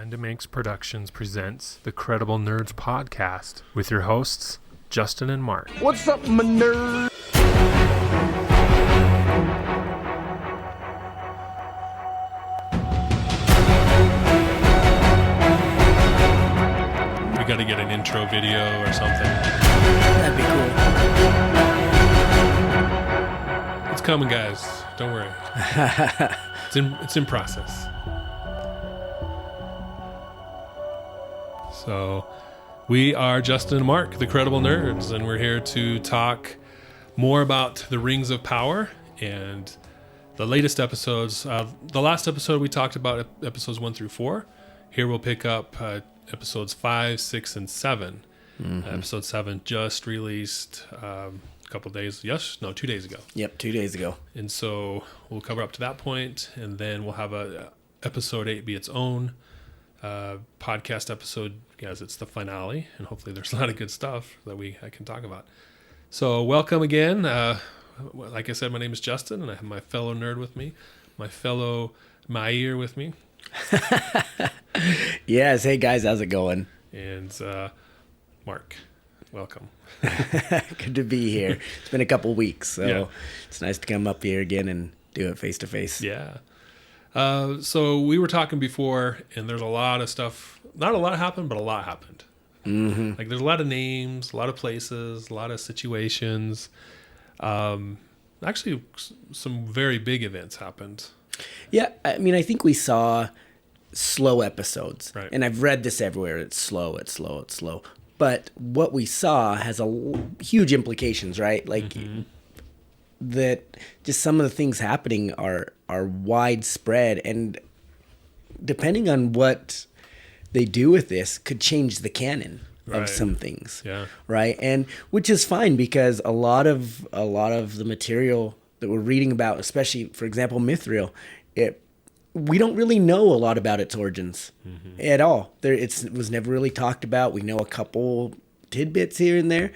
Mind and Manx Productions presents the Credible Nerds podcast with your hosts, Justin and Marc. What's up, my nerd? We got to get an intro video or something. That'd be cool. It's coming, guys. Don't worry. It's in process. So, we are Justin and Marc, the Credible Nerds, and we're here to talk more about the Rings of Power and the latest episodes. The last episode we talked about episodes 1 through 4. Here we'll pick up episodes 5, 6, and 7. Episode 7 just released a couple days. 2 days ago. Yep, 2 days ago. And so we'll cover up to that point, and then we'll have episode 8 be its own podcast episode, as it's the finale, and hopefully there's a lot of good stuff that I can talk about. So welcome again. Like I said, my name is Justin, and I have my fellow nerd with me, my fellow Mair with me. Yes, hey guys, how's it going? And Marc, welcome. Good to be here. It's been a couple weeks, so Yeah. It's nice to come up here again and do it face to face. Yeah. So we were talking before, and there's a lot of stuff. Not a lot happened, but a lot happened. Mm-hmm. Like there's a lot of names, a lot of places, a lot of situations. Actually, some very big events happened. Yeah, I mean, I think we saw slow episodes, Right. and I've read this everywhere. It's slow. But what we saw has huge implications, right? Like that. Just some of the things happening are widespread, and depending on what they do with this, could change the canon Right. of some things. Yeah. Right, and which is fine because a lot of the material that we're reading about, especially for example Mithril, we don't really know a lot about its origins at all. It was never really talked about. We know a couple tidbits here and there,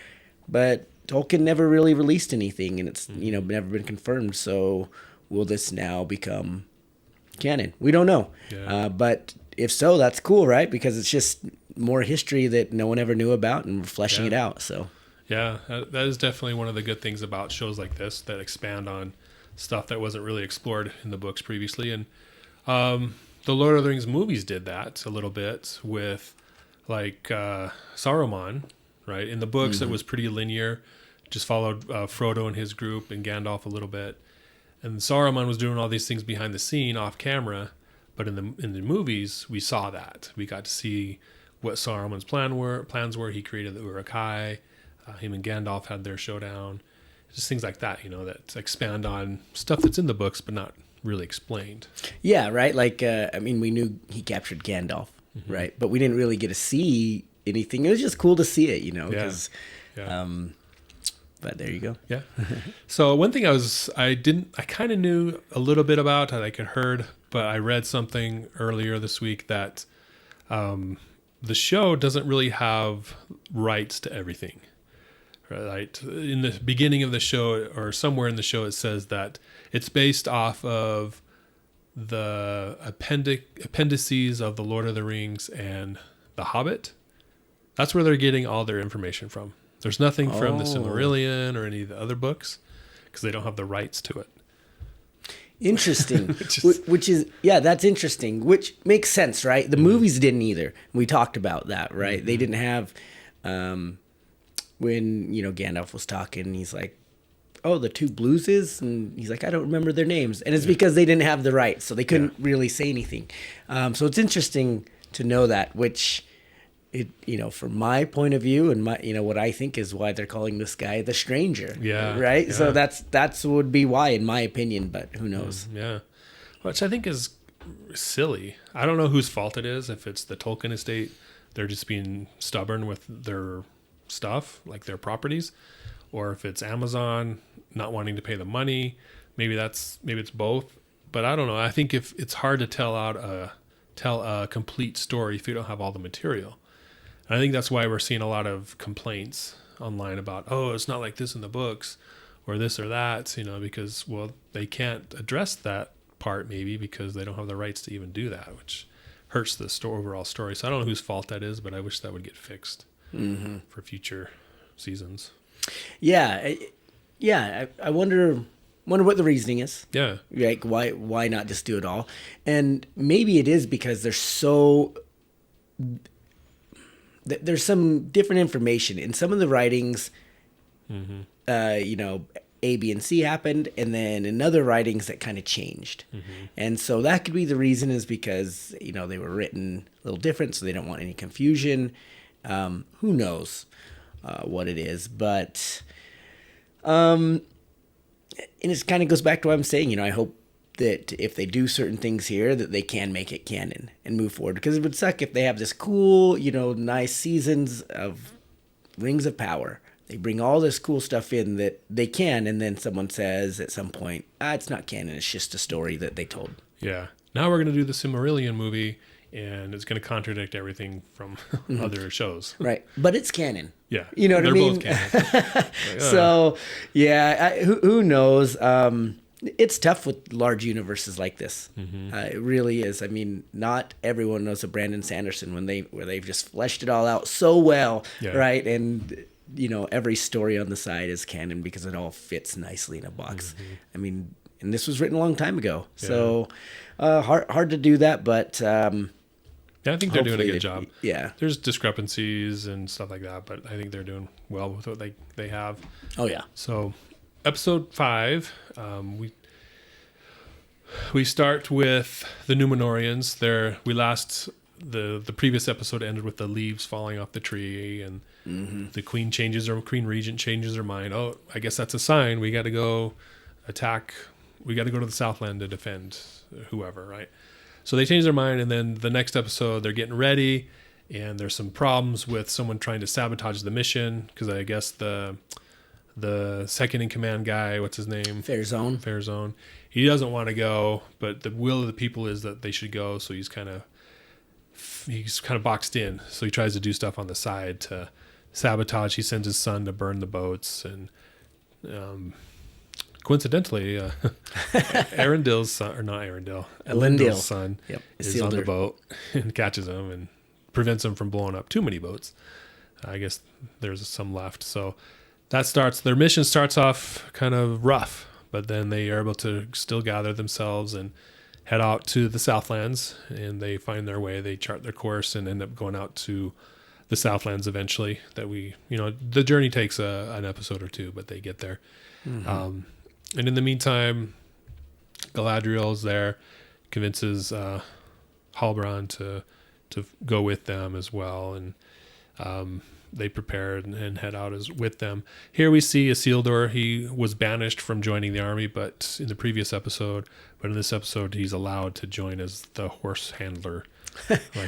but Tolkien never really released anything, and it's never been confirmed. So will this now become canon? We don't know. Yeah. But if so, that's cool, right? Because it's just more history that no one ever knew about, and we're fleshing it out. So Yeah, that is definitely one of the good things about shows like this that expand on stuff that wasn't really explored in the books previously. And the Lord of the Rings movies did that a little bit with like Saruman, right? In the books, it was pretty linear, just followed Frodo and his group and Gandalf a little bit. And Saruman was doing all these things behind the scene, off camera. But in the movies, we saw that. We got to see what Saruman's plans were. He created the Uruk-hai. Him and Gandalf had their showdown. Just things like that, that expand on stuff that's in the books but not really explained. yeah, right. Like we knew he captured Gandalf, right? But we didn't really get to see anything. It was just cool to see it, Yeah. Yeah. But there you go. Yeah. So one thing I kind of knew a little bit about, I had heard, but I read something earlier this week that the show doesn't really have rights to everything. Right. In the beginning of the show, or somewhere in the show, it says that it's based off of the appendices of the Lord of the Rings and the Hobbit. That's where they're getting all their information from. There's nothing from the Silmarillion or any of the other books because they don't have the rights to it. Interesting. Which is, that's interesting, which makes sense, right? The movies didn't either. We talked about that, right? They didn't have, when, Gandalf was talking, he's like, oh, the two Blueses? And he's like, I don't remember their names. And it's because they didn't have the rights, so they couldn't really say anything. So it's interesting to know that, which, from my point of view and my, what I think is why they're calling this guy the Stranger. Yeah. Right? Yeah. So that's would be why, in my opinion, but who knows? Yeah. Which I think is silly. I don't know whose fault it is. If it's the Tolkien estate, they're just being stubborn with their stuff, like their properties, or if it's Amazon not wanting to pay the money. Maybe it's both. But I don't know. I think if it's hard to tell a complete story if you don't have all the material. And I think that's why we're seeing a lot of complaints online about, it's not like this in the books or this or that, because, they can't address that part maybe because they don't have the rights to even do that, which hurts the overall story. So I don't know whose fault that is, but I wish that would get fixed for future seasons. I wonder what the reasoning is. Yeah. Like why not just do it all? And maybe it is because there's some different information in some of the writings. A, B, and C happened, and then in other writings that kind of changed. And so that could be the reason, is because, they were written a little different, so they don't want any confusion. Who knows what it is, but and it kind of goes back to what I'm saying. I hope that if they do certain things here, that they can make it canon and move forward, because it would suck if they have this cool, nice seasons of Rings of Power. They bring all this cool stuff in that they can, and then someone says at some point, it's not canon, it's just a story that they told. Yeah. Now we're going to do the Silmarillion movie, and it's going to contradict everything from other shows. Right. But it's canon. Yeah. You know what I mean? They're both canon. So, who knows? It's tough with large universes like this. It really is. I mean, not everyone knows of Brandon Sanderson where they've just fleshed it all out so well, right? And every story on the side is canon because it all fits nicely in a box. I mean, and this was written a long time ago, so hard to do that. But I think they're doing a good job. Yeah, there's discrepancies and stuff like that, but I think they're doing well with what they have. Oh yeah. So, episode 5, we start with the Numenorians. The previous episode ended with the leaves falling off the tree, and the queen regent changes her mind. Oh, I guess that's a sign. We got to go attack. We got to go to the Southland to defend whoever, right? So they change their mind, and then the next episode they're getting ready, and there's some problems with someone trying to sabotage the mission, because I guess the second in command guy, what's his name? Fairzone. He doesn't want to go, but the will of the people is that they should go. So he's kind of boxed in. So he tries to do stuff on the side to sabotage. He sends his son to burn the boats, and coincidentally, Elendil's son is on the boat and catches him and prevents him from blowing up too many boats. I guess there's some left. So their mission starts off kind of rough, but then they are able to still gather themselves and head out to the Southlands, and they find their way. They chart their course and end up going out to the Southlands eventually. The journey takes an episode or two, but they get there. And in the meantime, Galadriel's there, convinces Halbrand to go with them as well, and they prepare and head out with them. Here we see Isildur. He was banished from joining the army, but in this episode, he's allowed to join as the horse handler.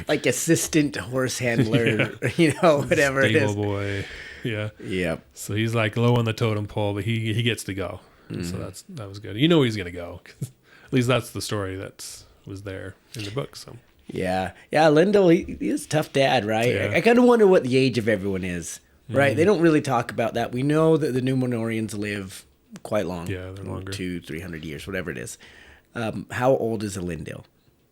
Like assistant horse handler, whatever it is. Stable boy. Yeah. Yep. So he's like low on the totem pole, but he gets to go. So that was good. He's going to go. At least that's the story that was there in the book. So. Yeah. Lindell, he's a tough dad, right? Yeah. I kind of wonder what the age of everyone is, right? They don't really talk about that. We know that the Numenorians live quite long. Yeah, they're longer. 200-300 years, whatever it is. How old is Elendil?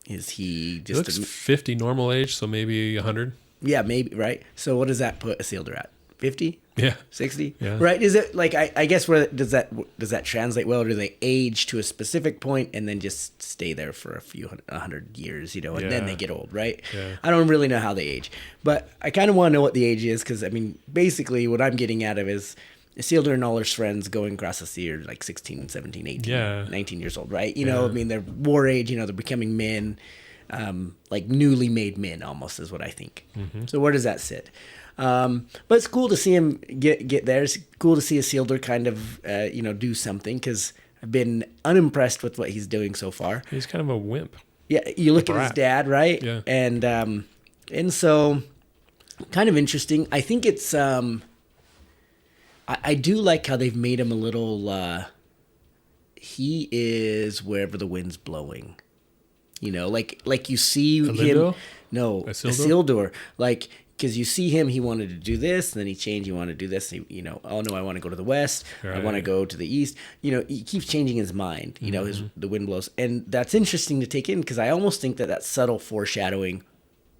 Is he just... He looks 50 normal age, so maybe 100. Yeah, maybe, right? So what does that put Isildur at? 50? Yeah. 60? Yeah. Right? Is it like, I guess, where does that translate well? Or do they age to a specific point and then just stay there for a few 100 years, and then they get old, right? Yeah. I don't really know how they age. But I kind of want to know what the age is, because, I mean, basically what I'm getting out of is Isildur and all his friends going across the sea are like 16, 17, 18, 19 years old, right? I mean, they're war age, they're becoming men, like newly made men almost is what I think. So where does that sit? But it's cool to see him get there. It's cool to see Isildur kind of, do something, because I've been unimpressed with what he's doing so far. He's kind of a wimp. Yeah, you look at his dad, right? Yeah. And so kind of interesting. I think it's, I do like how they've made him a little, he is wherever the wind's blowing. Like you see Elendil? him. No, Isildur? Like because you see him, he wanted to do this, and then he changed, he wanted to do this, oh no, I want to go to the west, I want to go to the east. He keeps changing his mind, the wind blows. And that's interesting to take in, because I almost think that that's subtle foreshadowing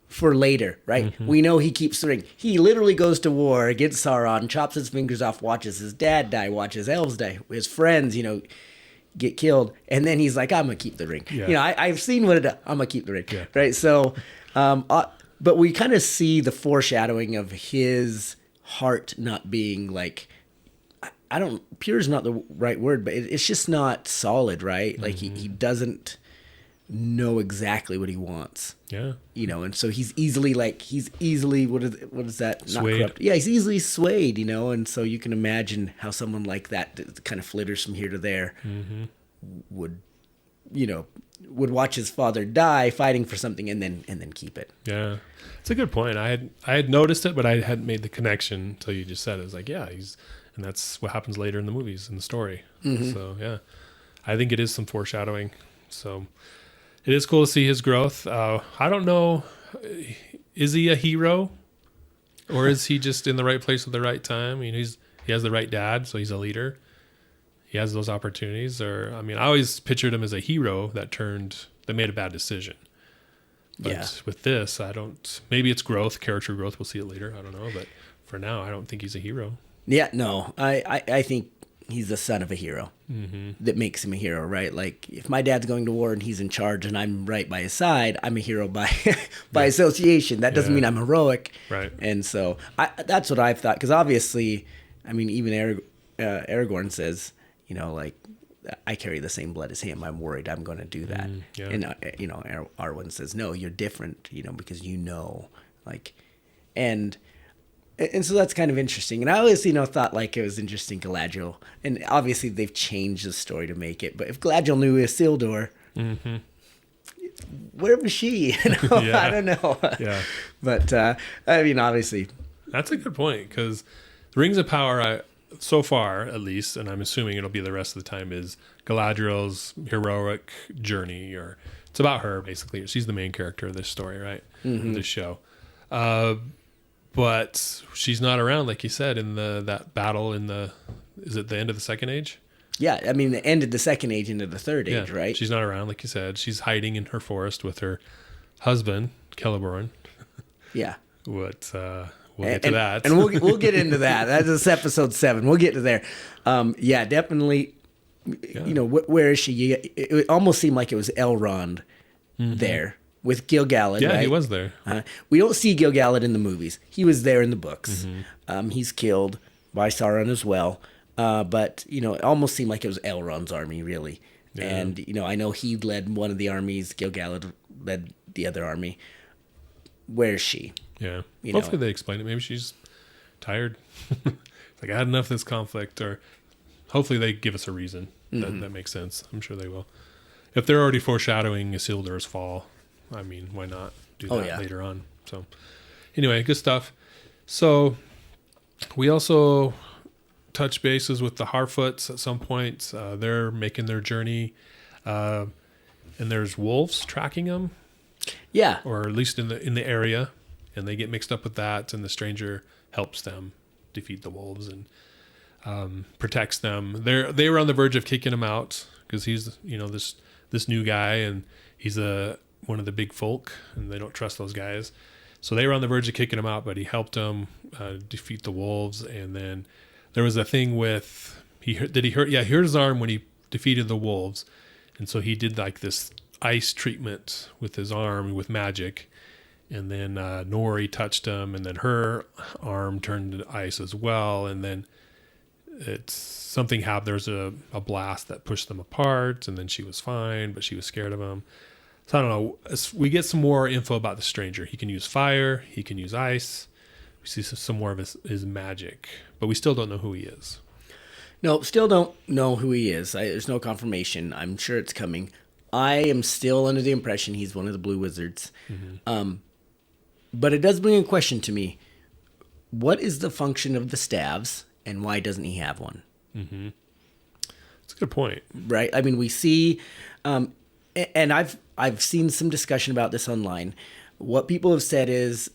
for later, right? Mm-hmm. We know he keeps the ring. He literally goes to war against Sauron, chops his fingers off, watches his dad die, watches elves die, his friends, get killed, and then he's like, I'm gonna keep the ring. Yeah. I've seen what it does. I'm gonna keep the ring, right? So, but we kind of see the foreshadowing of his heart not being like, pure is not the right word, but it's just not solid, right? Like he doesn't know exactly what he wants. Yeah. And so he's easily what is that? Swayed. Not corrupt. Yeah, he's easily swayed, and so you can imagine how someone like that kind of flitters from here to there would watch his father die fighting for something and then keep it. Yeah. It's a good point. I had noticed it, but I hadn't made the connection until you just said it. It was like, yeah, and that's what happens later in the movies, in the story. Mm-hmm. So yeah, I think it is some foreshadowing. So it is cool to see his growth. I don't know, is he a hero, or is he just in the right place at the right time? He has the right dad, so he's a leader. He has those opportunities. Or I always pictured him as a hero that made a bad decision. But with this, maybe it's growth, character growth. We'll see it later. I don't know. But for now, I don't think he's a hero. Yeah, no, I think he's the son of a hero that makes him a hero, right? Like if my dad's going to war and he's in charge and I'm right by his side, I'm a hero by association. That doesn't mean I'm heroic. Right. And so that's what I've thought. Because obviously, even Aragorn says, like, I carry the same blood as him. I'm worried I'm going to do that. And, Arwen says, no, you're different, because like, and so that's kind of interesting. And I always, thought like it was interesting Galadriel. And obviously they've changed the story to make it. But if Galadriel knew Isildur, where was she? I don't know. Yeah. But, obviously. That's a good point, because the Rings of Power, so far at least, and I'm assuming it'll be the rest of the time, is Galadriel's heroic journey, or it's about her, basically. She's the main character of this story, right? This show. But she's not around, like you said, in that battle is it the end of the Second Age? Yeah, the end of the Second Age into the Third Age, right? She's not around, like you said. She's hiding in her forest with her husband, Celeborn. Yeah. We'll get to that. And we'll get into that. That's episode 7. We'll get to there. Definitely. Yeah. Where is she? It almost seemed like it was Elrond there. With Gil-galad, yeah, right? He was there. We don't see Gil-galad in the movies. He was there in the books. He's killed by Sauron as well. But, it almost seemed like it was Elrond's army, really. Yeah. And, I know he led one of the armies. Gil-galad led the other army. Where's she? Yeah. Hopefully they explain it. Maybe she's tired. Like, I had enough of this conflict. Or hopefully they give us a reason. That makes sense. I'm sure they will. If they're already foreshadowing Isildur's fall, why not do that later on? So, anyway, good stuff. So, we also touch bases with the Harfoots at some point. They're making their journey, and there's wolves tracking them. Yeah, or at least in the area, and they get mixed up with that. And the stranger helps them defeat the wolves and protects them. They were on the verge of kicking him out because he's this new guy, and he's one of the big folk, and they don't trust those guys. So they were on the verge of kicking him out, but he helped them defeat the wolves. And then there was a thing with he hurt his arm when he defeated the wolves, and so he did like this ice treatment with his arm with magic. And then Nori touched him, and then her arm turned to ice as well. And then something happened. There was a blast that pushed them apart, and then she was fine, but she was scared of him. So I don't know. We get some more info about the stranger. He can use fire. He can use ice. We see some more of his magic, but we still don't know who he is. No, still don't know who he is. There's no confirmation. I'm sure it's coming. I am still under the impression he's one of the Blue Wizards. But it does bring a question to me. What is the function of the staves, and why doesn't he have one? That's a good point. Right? We see... and I've seen some discussion about this online. What people have said is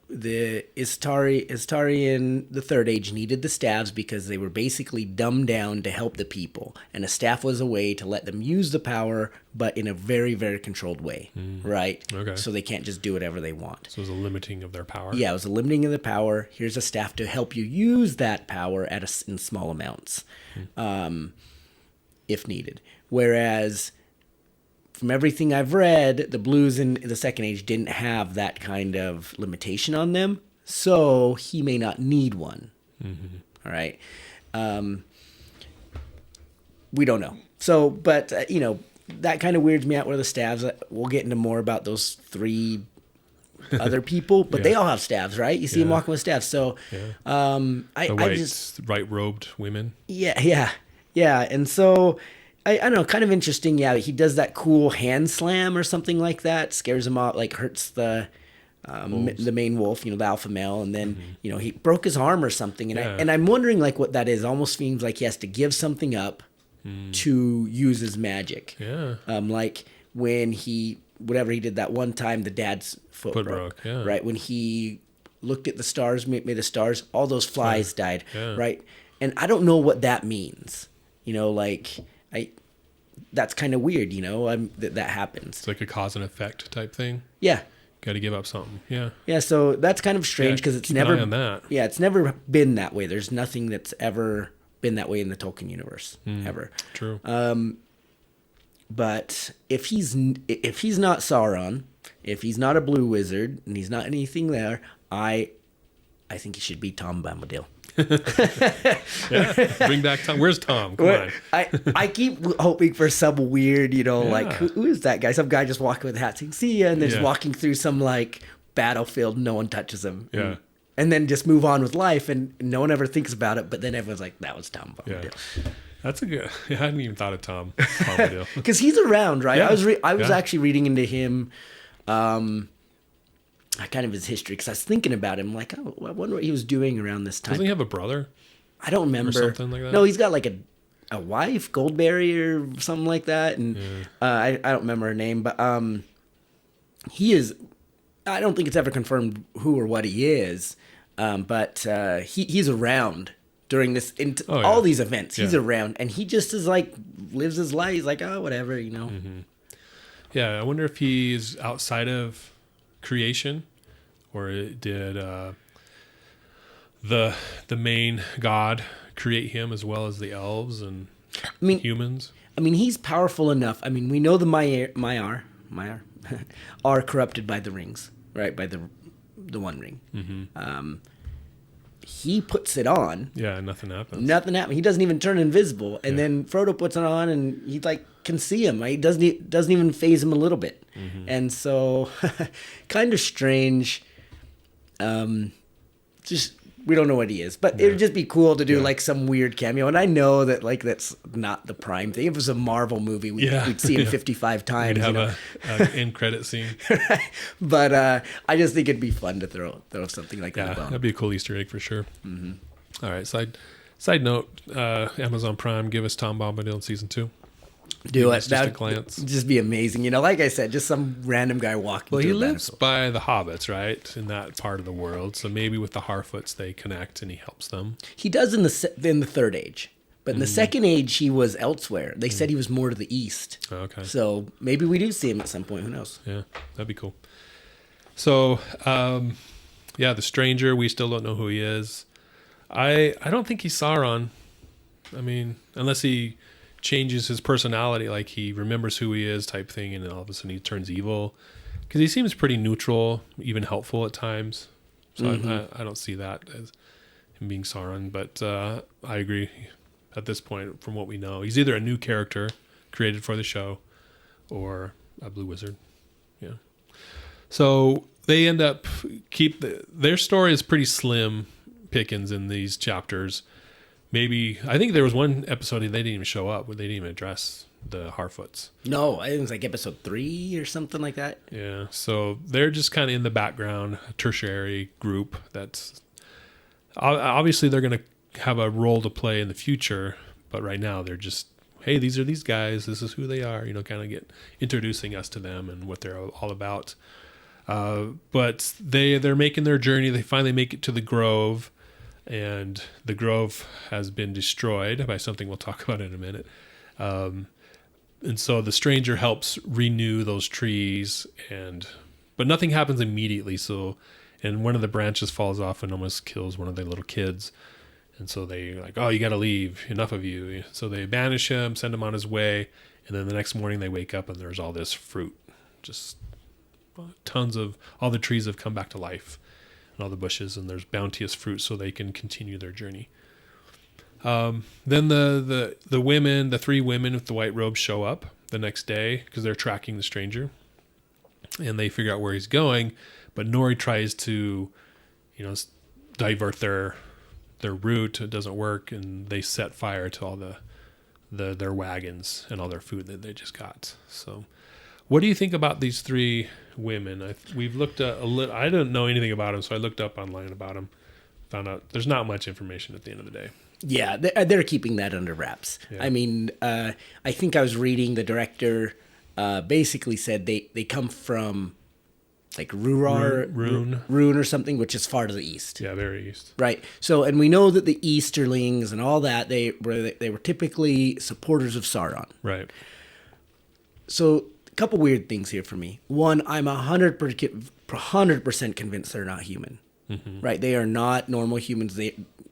the Istari in the Third Age needed the staves because they were basically dumbed down to help the people, and a staff was a way to let them use the power, but in a very, very controlled way, right? Okay. So they can't just do whatever they want. So it was a limiting of their power. Yeah, it was a limiting of the power. Here's a staff to help you use that power in small amounts, if needed. Whereas, from everything I've read, the blues in the Second Age didn't have that kind of limitation on them, so he may not need one. All right. We don't know. So, but, that kind of weirds me out where the staves, we'll get into more about those 3 other people, but they all have staves, right? You see them walking with staves. So, I just white-robed women. Yeah. And so, I don't know, kind of interesting. Yeah, he does that cool hand slam or something like that. Scares him off, like hurts the main wolf, the alpha male, and then he broke his arm or something. And I'm wondering like what that is. Almost seems like he has to give something up to use his magic. Yeah. Like when whatever he did that one time, the dad's foot broke. Yeah. Right when he looked at the stars, made the stars, all those flies died. Yeah. Right, and I don't know what that means. That's kind of weird, that happens. It's like a cause and effect type thing. Yeah. Got to give up something. Yeah. Yeah. So that's kind of strange because it's keep never an eye on that. Yeah, it's never been that way. There's nothing that's ever been that way in the Tolkien universe ever. True. But if he's not Sauron, if he's not a blue wizard and he's not anything there, I think he should be Tom Bombadil. Bring back Tom. Where's Tom? Come on. I keep hoping for some weird, like who is that guy? Some guy just walking with a hat saying "see ya," and then just walking through some like battlefield, no one touches him. Yeah. And then just move on with life, and no one ever thinks about it. But then everyone's like, "That was Tom Bombadil." Yeah. That's a good. I hadn't even thought of Tom Bombadil because he's around, right? Yeah. I was actually reading into him. Kind of his history because I was thinking about him like, oh, I wonder what he was doing around this time. Doesn't he have a brother? I don't remember. Or something like that? No, he's got like a wife, Goldberry or something like that. And I don't remember her name, but he is, I don't think it's ever confirmed who or what he is, but he's around during this, all these events. He's around and he just is like, lives his life. He's like, oh, whatever, Mm-hmm. Yeah, I wonder if he's outside of creation, or did the main god create him as well as the elves and humans? I mean, he's powerful enough. I mean, we know the Maiar are corrupted by the rings, right? By the One Ring. Mm-hmm. He puts it on. Yeah, nothing happens. Nothing happens. He doesn't even turn invisible, and then Frodo puts it on, and he like can see him. Right? He doesn't even phase him a little bit, and so kind of strange. Just we don't know what he is, but it would just be cool to do like some weird cameo. And I know that like that's not the prime thing. If it was a Marvel movie, we'd see him 55 times. We'd have an end credit scene. Right? But I just think it'd be fun to throw something like that. Yeah, that'd be a cool Easter egg for sure. Mm-hmm. All right, side note, Amazon Prime, give us Tom Bombadil in season 2. Do it. Just a glance. Just be amazing. Like I said, just some random guy walking. Well, he lives by the hobbits, right, in that part of the world. So maybe with the Harfoots they connect and he helps them. He does in the Third Age, but in the Second Age he was elsewhere. They said he was more to the east. Oh, okay. So maybe we do see him at some point. Who knows? Yeah, that'd be cool. So, the stranger, we still don't know who he is. I don't think he's Sauron. I mean, unless he changes his personality, like he remembers who he is type thing, and then all of a sudden he turns evil. Because he seems pretty neutral, even helpful at times. So I don't see that as him being Sauron. But I agree at this point, from what we know. He's either a new character created for the show or a blue wizard. Yeah. So they end up their story is pretty slim pickings in these chapters. Maybe I think there was one episode they didn't even show up, where they didn't even address the Harfoots. No, I think it was like episode 3 or something like that. Yeah, so they're just kind of in the background, a tertiary group. That's obviously they're going to have a role to play in the future, but right now they're just, hey, these are these guys. This is who they are. Kind of introducing us to them and what they're all about. But they're making their journey. They finally make it to the grove, and the grove has been destroyed by something we'll talk about in a minute. And so the stranger helps renew those trees, but nothing happens immediately. And one of the branches falls off and almost kills one of the little kids. And so they're like, oh, you got to leave. Enough of you. So they banish him, send him on his way. And then the next morning they wake up and there's all this fruit. Just tons of, all the trees have come back to life and all the bushes, and there's bounteous fruit so they can continue their journey. Then the women, the 3 women with the white robes show up the next day because they're tracking the stranger. And they figure out where he's going. But Nori tries to, divert their route. It doesn't work, and they set fire to all their wagons and all their food that they just got. So, what do you think about these 3 women? We've looked at a little. I didn't know anything about them, so I looked up online about them. Found out there's not much information at the end of the day. Yeah, they're keeping that under wraps. Yeah. I mean, I think I was reading the director basically said they come from like Rune or something, which is far to the east. Yeah, very east. Right. So, and we know that the Easterlings and all that, they were typically supporters of Sauron. Right. So, a couple weird things here for me. One, I'm 100% convinced they're not human. Mm-hmm. Right. They are not normal humans.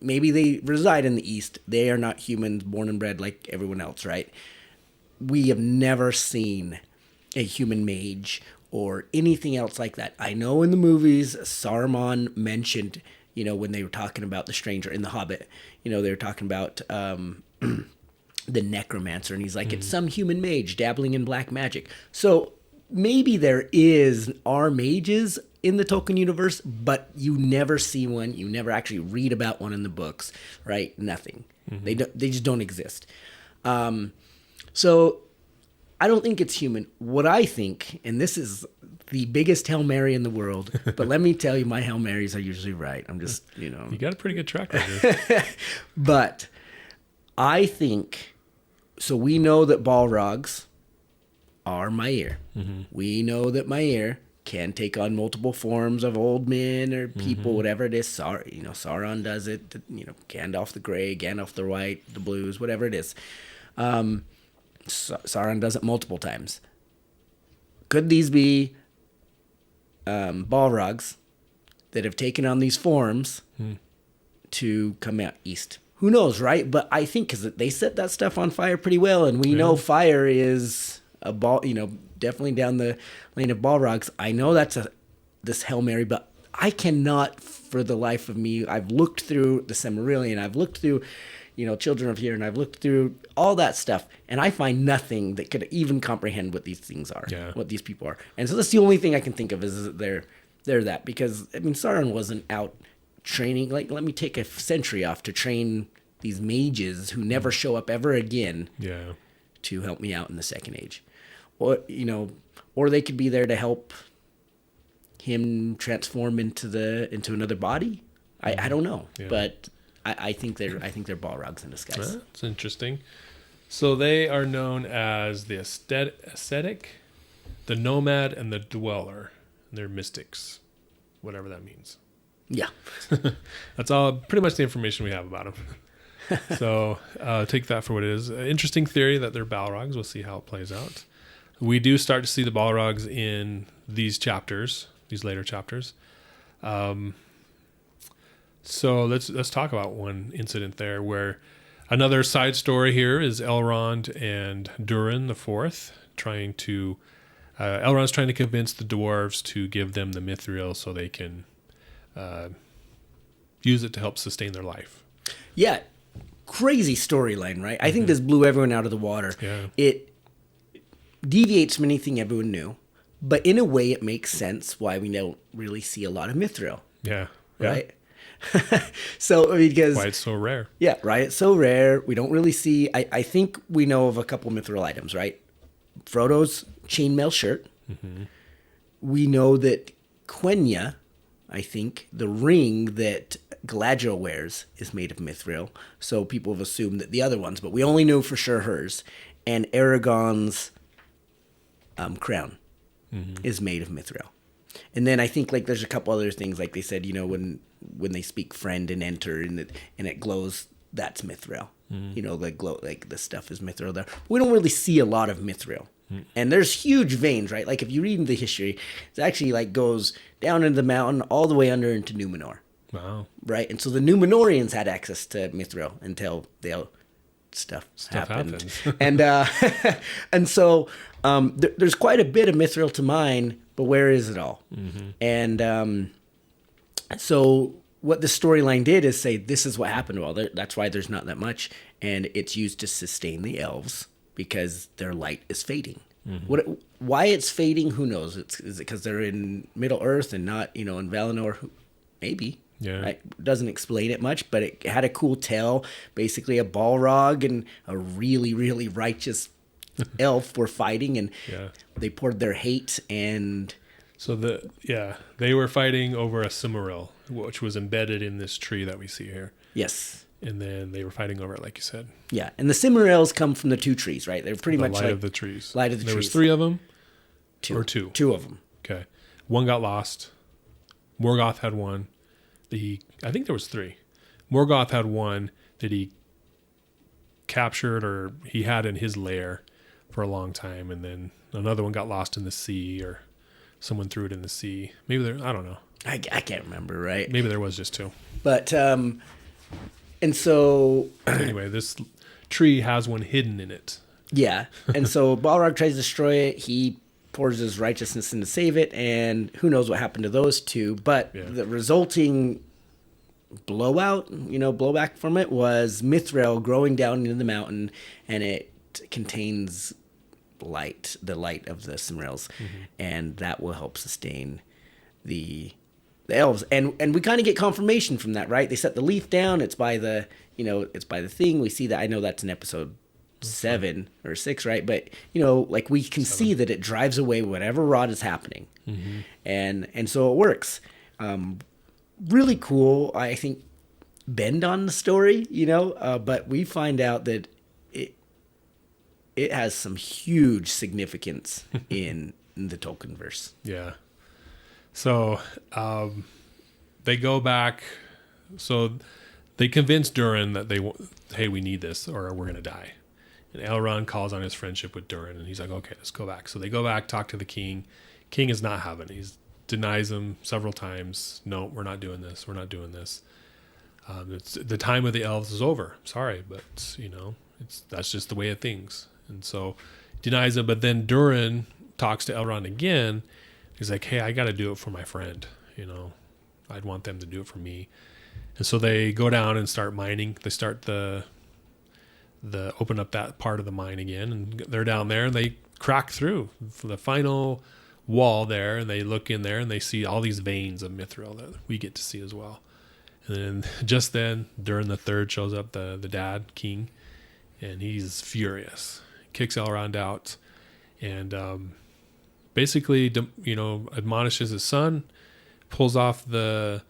Maybe they reside in the East. They are not humans born and bred like everyone else. Right. We have never seen a human mage or anything else like that. I know in the movies, Saruman mentioned, when they were talking about the stranger in The Hobbit, they were talking about the necromancer, and he's like, it's some human mage dabbling in black magic. So maybe there are mages in the Tolkien universe, but you never see one. You never actually read about one in the books, right? Nothing. Mm-hmm. They just don't exist. So I don't think it's human. What I think, and this is the biggest Hail Mary in the world, but let me tell you, my Hail Marys are usually right. I'm just, You got a pretty good track record. But I think, so we know that Balrogs are Maiir. Mm-hmm. We know that Maiir can take on multiple forms of old men or people, whatever it is. Sauron does it. Gandalf the Grey, Gandalf the White, the Blues, whatever it is. Sauron does it multiple times. Could these be Balrogs that have taken on these forms to come out east? Who knows, right? But I think because they set that stuff on fire pretty well, and we know fire is definitely down the lane of Balrogs. I know that's this Hail Mary, but I cannot, for the life of me, I've looked through the Silmarillion, I've looked through Children of Here, and I've looked through all that stuff, and I find nothing that could even comprehend what these things are, what these people are. And so that's the only thing I can think of is that they're that. Because, Sauron wasn't out training, like, let me take a century off to train these mages who never show up ever again to help me out in the Second Age. Or they could be there to help him transform into another body. I don't know, but I think they're Balrogs in disguise. That's interesting. So they are known as the ascetic, the nomad, and the dweller. And they're mystics, whatever that means. Yeah. That's all pretty much the information we have about them. So take that for what it is. Interesting theory that they're Balrogs. We'll see how it plays out. We do start to see the Balrogs in these chapters, these later chapters. So let's talk about one incident there where another side story here is Elrond and Durin the Fourth Elrond's trying to convince the dwarves to give them the mithril so they can use it to help sustain their life. Yeah, crazy storyline, right? I think this blew everyone out of the water. Yeah. It deviates from anything everyone knew, but in a way it makes sense why we don't really see a lot of mithril. Yeah. Right? So, because... why it's so rare. Yeah, right? It's so rare. We don't really see... I think we know of a couple mithril items, right? Frodo's chainmail shirt. Mm-hmm. We know that Quenya, I think, the ring that Galadriel wears is made of mithril. So people have assumed that the other ones, but we only know for sure hers. And Aragorn's crown is made of mithril. And then I think like there's a couple other things like they said, when they speak friend and enter and it glows, that's Mithril. The glow, like the stuff is Mithril there. We don't really see a lot of Mithril. And there's huge veins, right? Like if you read the history, it actually like goes down into the mountain all the way under into Numenor. Wow. Right? And so the Numenorians had access to Mithril until stuff happened. And and so there's quite a bit of Mithril to mine, but where is it all? And so what the storyline did is say this is what happened. Well, that's why there's not that much, and it's used to sustain the elves because their light is fading. Why it's fading? Who knows? Is it because they're in Middle Earth and not in Valinor? Maybe. Yeah. Right? Doesn't explain it much, but it had a cool tale. Basically, a Balrog and a really, really righteous elf were fighting, and they poured their hate. And so they were fighting over a Cimmeril, which was embedded in this tree that we see here. Yes. And then they were fighting over it, like you said. Yeah, and the Cimmerils come from the two trees, right? They're pretty much light like of the trees. Light of the trees. There was 3 of them, two. Or 2. 2 of them. Okay, one got lost. Morgoth had one. I think there was 3. Morgoth had one that he captured or he had in his lair for a long time, and then another one got lost in the sea, or someone threw it in the sea. Maybe I don't know. I can't remember, right? Maybe there was just 2. But and so anyway, this tree has one hidden in it. Yeah, and so Balrog tries to destroy it. He pours his righteousness in to save it, and who knows what happened to those 2. But the resulting blowback from it was Mithril growing down into the mountain, and it contains light, the light of the Cimmerils, and that will help sustain the elves. And we kind of get confirmation from that, right? They set the leaf down. It's by the thing. We see that. I know that's in episode 7 or 6, right? But like we can 7. see that it drives away whatever rot is happening, and so it works. Really cool, I think, bend on the story, but we find out that it has some huge significance in the Tolkienverse. Yeah. So they go back. So they convince Durin that hey, we need this or we're going to die. And Elrond calls on his friendship with Durin, and he's like, okay, let's go back. So they go back, talk to the king. King is not having it. He denies him several times. No, we're not doing this. We're not doing this. It's the time of the elves is over. Sorry, but that's just the way of things. And so denies it. But then Durin talks to Elrond again. He's like, hey, I got to do it for my friend. I'd want them to do it for me. And so they go down and start mining. They start the open up that part of the mine again, and they're down there, and they crack through the final wall there, and they look in there, and they see all these veins of Mithril that we get to see as well. And then just then, Durin the Third shows up, the dad king, and he's furious. Kicks Elrond out, and basically, admonishes his son, pulls off the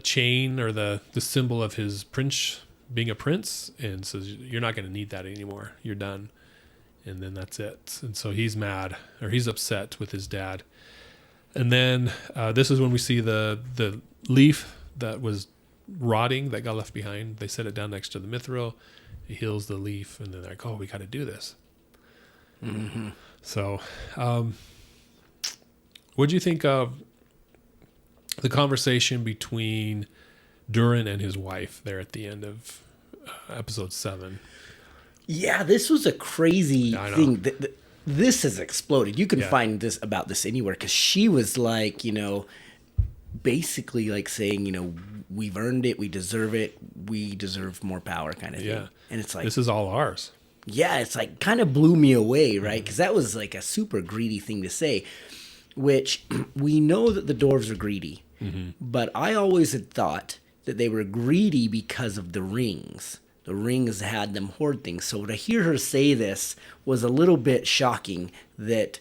chain or the symbol of his prince being a prince, and says, you're not going to need that anymore. You're done. And then that's it. And so he's mad, or he's upset with his dad. And then this is when we see the leaf that was rotting that got left behind. They set it down next to the Mithril. It heals the leaf, and then they're like, oh, we got to do this. So what do you think of the conversation between Durin and his wife there at the end of episode 7? Yeah, this was a crazy thing. This has exploded. You can find this about this anywhere, because she was like, basically like saying, we've earned it, we deserve it, we deserve more power, kind of thing. Yeah. And it's like, this is all ours. Yeah, it's like kind of blew me away, right? Because that was like a super greedy thing to say, which we know that the dwarves are greedy, but I always had thought that they were greedy because of the rings. The rings had them hoard things. So to hear her say this was a little bit shocking, that,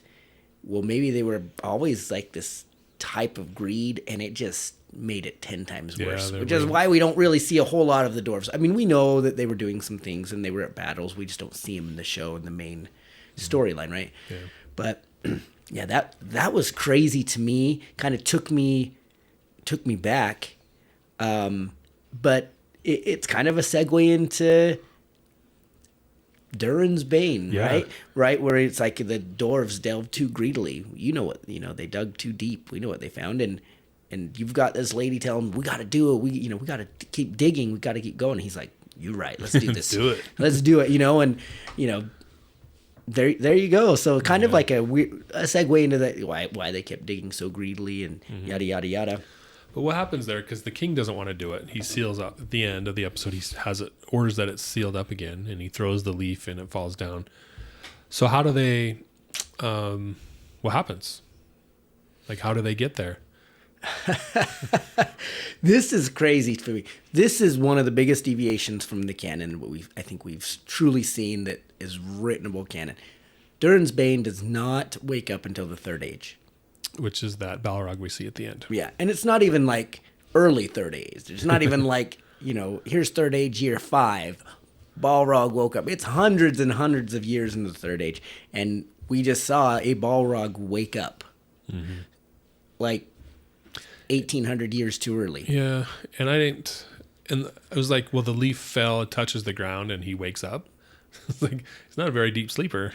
well, maybe they were always like this type of greed, and it just made it 10 times worse, which is why we don't really see a whole lot of the dwarves. I mean, we know that they were doing some things and they were at battles. We just don't see them in the show in the main storyline, right? Yeah. But Yeah, that was crazy to me. Kind of took me back. But it's kind of a segue into Durin's Bane, Yeah. right? Right, where it's like the dwarves delved too greedily. They dug too deep. We know what they found, and you've got this lady telling him, we got to do it. We got to keep digging. We got to keep going. He's like, you're right. Let's do this. Do it. Let's do it. There you go. So kind of like a segue into that why they kept digging so greedily and yada yada yada. But what happens there? Because the king doesn't want to do it. He seals up at the end of the episode. He orders that it's sealed up again, and he throws the leaf and it falls down. So how do they? What happens? Like, how do they get there? This is crazy for me. This is one of the biggest deviations from the canon. I think we've truly seen that is writtenable canon. Durin's Bane does not wake up until the Third Age. Which is that Balrog we see at the end. Yeah, and it's not even like early Third Age. It's not even like, here's Third Age year 5. Balrog woke up. It's hundreds and hundreds of years into the Third Age. And we just saw a Balrog wake up. Mm-hmm. Like 1,800 years too early. Yeah, and I was like, well, the leaf fell, it touches the ground, and he wakes up. It's like, he's not a very deep sleeper.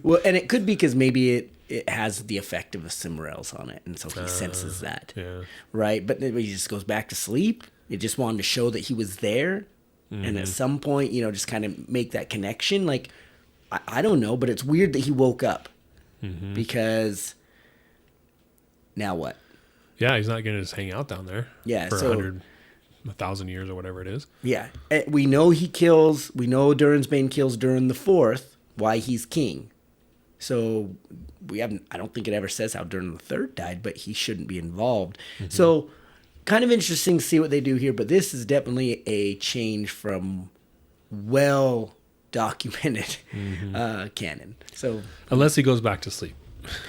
Well, and it could be because maybe it has the effect of a Cimmerels on it, and so he senses that. Yeah. Right? But then he just goes back to sleep. It just wanted to show that he was there. Mm-hmm. And at some point, just kind of make that connection. Like, I don't know, but it's weird that he woke up. Mm-hmm. Because now what? Yeah, he's not going to just hang out down there for 1,000 years or whatever it is. Yeah. We know Durin's Bane kills Durin the Fourth, why he's king. So I don't think it ever says how Durin the Third died, but he shouldn't be involved. Mm-hmm. So kind of interesting to see what they do here, but this is definitely a change from well-documented canon. So unless he goes back to sleep.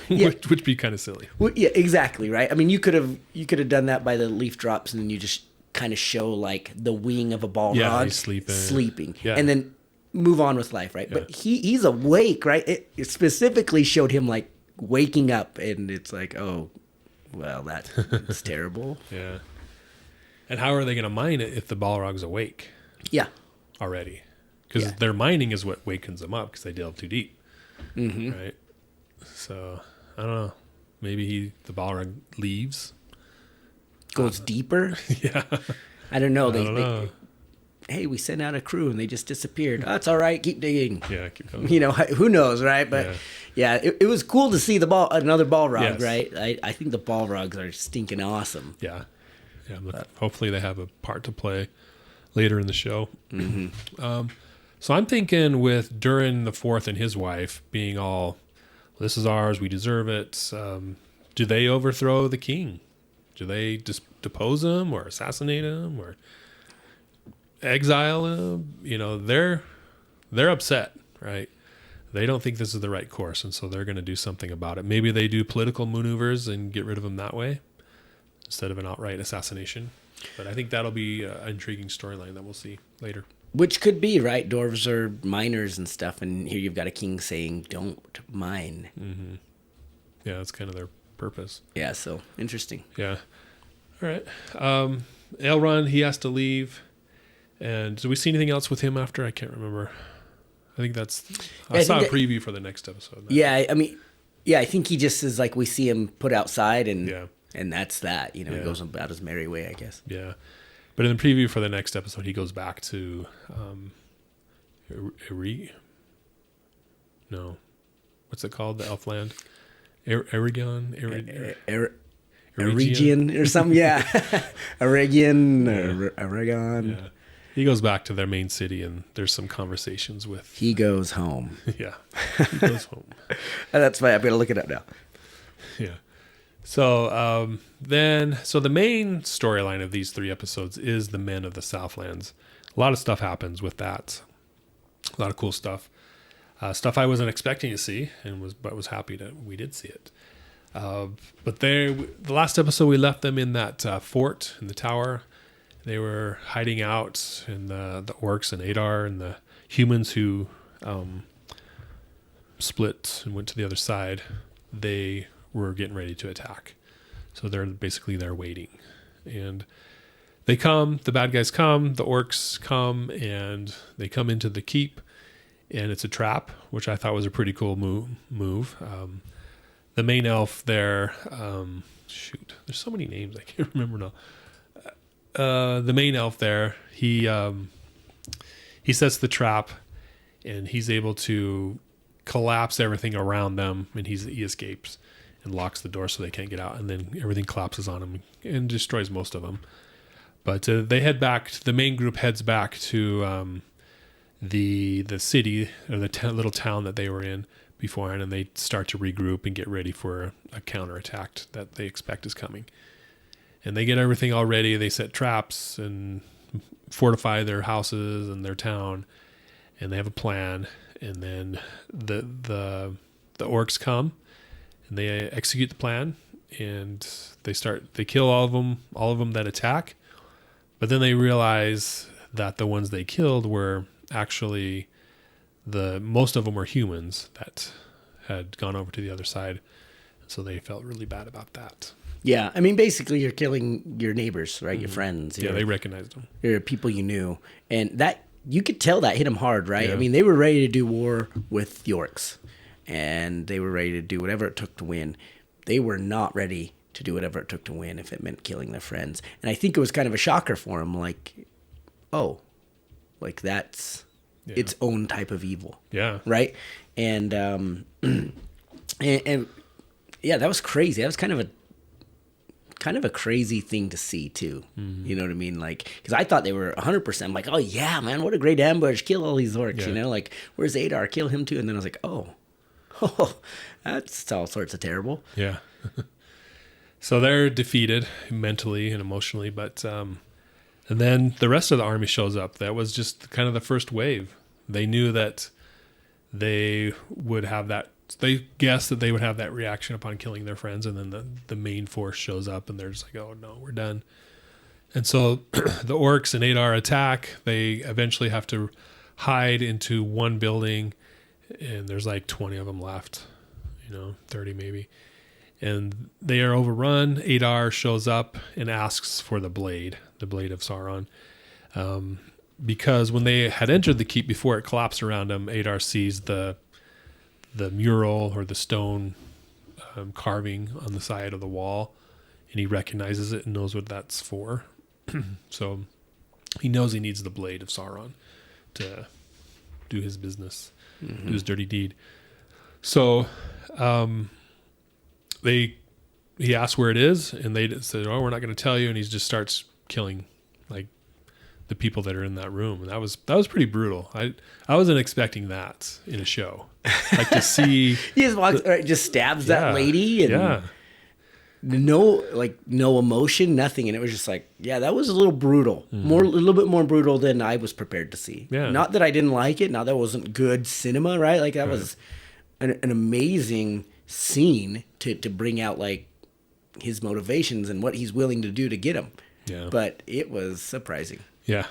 Yeah. which would be kind of silly. Well, yeah, exactly, right? I mean, you could have done that by the leaf drops, and then you just kind of show like the wing of a Balrog he's sleeping, yeah. and then move on with life, right? Yeah. But he's awake, right? It specifically showed him like waking up, and it's like, oh, well, that's terrible. Yeah. And how are they going to mine it if the Balrog's awake? Yeah. Already, because their mining is what wakens them up because they delve too deep, right? So I don't know. Maybe the Balrog leaves, goes deeper. Yeah, I don't know. I don't know. Hey, we sent out a crew and they just disappeared. Oh, it's all right. Keep digging. Yeah, keep going. Who knows, right? But it was cool to see another Balrog, Yes. right? I think the Balrogs are stinking awesome. Yeah. Hopefully they have a part to play later in the show. Mm-hmm. So I'm thinking with Durin the Fourth and his wife being all, this is ours, we deserve it. Do they overthrow the king? Do they just depose him or assassinate him or exile him? They're upset, right? They don't think this is the right course, and so they're going to do something about it. Maybe they do political maneuvers and get rid of him that way instead of an outright assassination. But I think that'll be an intriguing storyline that we'll see later. Which could be, right? Dwarves are miners and stuff, and here you've got a king saying, don't mine. Mm-hmm. Yeah, that's kind of their purpose. Yeah, so interesting. Yeah. All right. Elrond, he has to leave. And do we see anything else with him after? I can't remember. I think I saw a preview for the next episode. Yeah, I mean, I think he just is like, we see him put outside, and that's that. He goes about his merry way, I guess. Yeah. But in the preview for the next episode, he goes back to No. What's it called? The Elfland? Eregion or something, yeah. Eregion or Aragon. Yeah. He goes back to their main city, and there's some conversations with... He goes home. Yeah. He goes home. That's fine. I'm going to look it up now. Yeah. So the main storyline of these 3 episodes is the Men of the Southlands. A lot of stuff happens with that. A lot of cool stuff. Stuff I wasn't expecting to see, but was happy that we did see it. But the last episode we left them in that fort in the tower. They were hiding out, and the orcs and Adar and the humans who split and went to the other side. They were getting ready to attack. So they're basically there waiting. And they come, the bad guys come, the orcs come, and they come into the keep, and it's a trap, which I thought was a pretty cool move. The main elf there, there's so many names I can't remember now. The main elf there, he sets the trap, and he's able to collapse everything around them, and he escapes and locks the door so they can't get out, and then everything collapses on him and destroys most of them. But they head back. The main group heads back to the city or the little town that they were in beforehand, and they start to regroup and get ready for a counterattack that they expect is coming. And they get everything all ready. They set traps and fortify their houses and their town, and they have a plan. And then the orcs come and they execute the plan, and they kill all of them that attack. But then they realize that the ones they killed were actually most of them were humans that had gone over to the other side. So they felt really bad about that. Yeah, I mean, basically, you're killing your neighbors, right? Your friends. Yeah, they recognized them. Your people you knew, and that you could tell that hit them hard, right? Yeah. I mean, they were ready to do war with the orcs, and they were ready to do whatever it took to win. They were not ready to do whatever it took to win if it meant killing their friends. And I think it was kind of a shocker for them, like, oh, like that's its own type of evil. Yeah. Right? And and yeah, that was crazy. That was kind of a crazy thing to see too. Mm-hmm. You know what I mean? Like, because I thought they were 100%. Like, oh yeah, man, what a great ambush! Kill all these orcs. Yeah. You know, like, where's Adar? Kill him too. And then I was like, oh, that's all sorts of terrible. Yeah. So they're defeated mentally and emotionally, but and then the rest of the army shows up. That was just kind of the first wave. They knew that they would have that. They guessed that they would have that reaction upon killing their friends, and then the main force shows up, and they're just like, "Oh no, we're done." And so the orcs and Adar attack. They eventually have to hide into one building, and there's like 20 of them left, 30 maybe. And they are overrun. Adar shows up and asks for the blade of Sauron. Because when they had entered the keep before it collapsed around them, Adar sees the mural or the stone carving on the side of the wall, and he recognizes it and knows what that's for. So he knows he needs the blade of Sauron to do his business, do his dirty deed. So he asks where it is, and they said, "Oh, we're not going to tell you." And he just starts killing like the people that are in that room, and that was pretty brutal. I wasn't expecting that in a show, like to see. He just walks, just stabs that lady, and no emotion, nothing, and it was just like, yeah, that was a little brutal, a little bit more brutal than I was prepared to see. Yeah. Not that I didn't like it, not that it wasn't good cinema, right? Like that was an amazing scene to bring out like his motivations and what he's willing to do to get him. Yeah. But it was surprising. Yeah.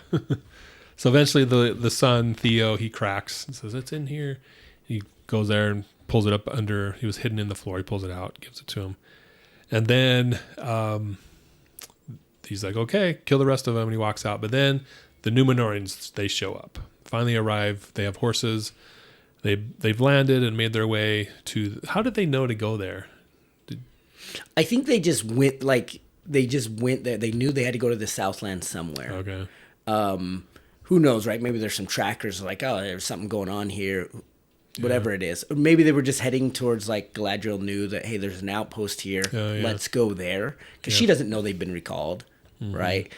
So eventually the son, Theo, he cracks and says, "It's in here." He goes there and pulls it up under, he was hidden in the floor. He pulls it out, gives it to him. And then he's like, "Okay, kill the rest of them." And he walks out. But then the Numenorians, they show up, finally arrive. They have horses. They've landed and made their way to. How did they know to go there? I think they just went there. They knew they had to go to the Southlands somewhere. Okay. Who knows, right? Maybe there's some trackers like, oh, there's something going on here. Whatever it is. Or maybe they were just heading towards, like, Galadriel knew that, hey, there's an outpost here. Let's go there. Because she doesn't know they've been recalled, right?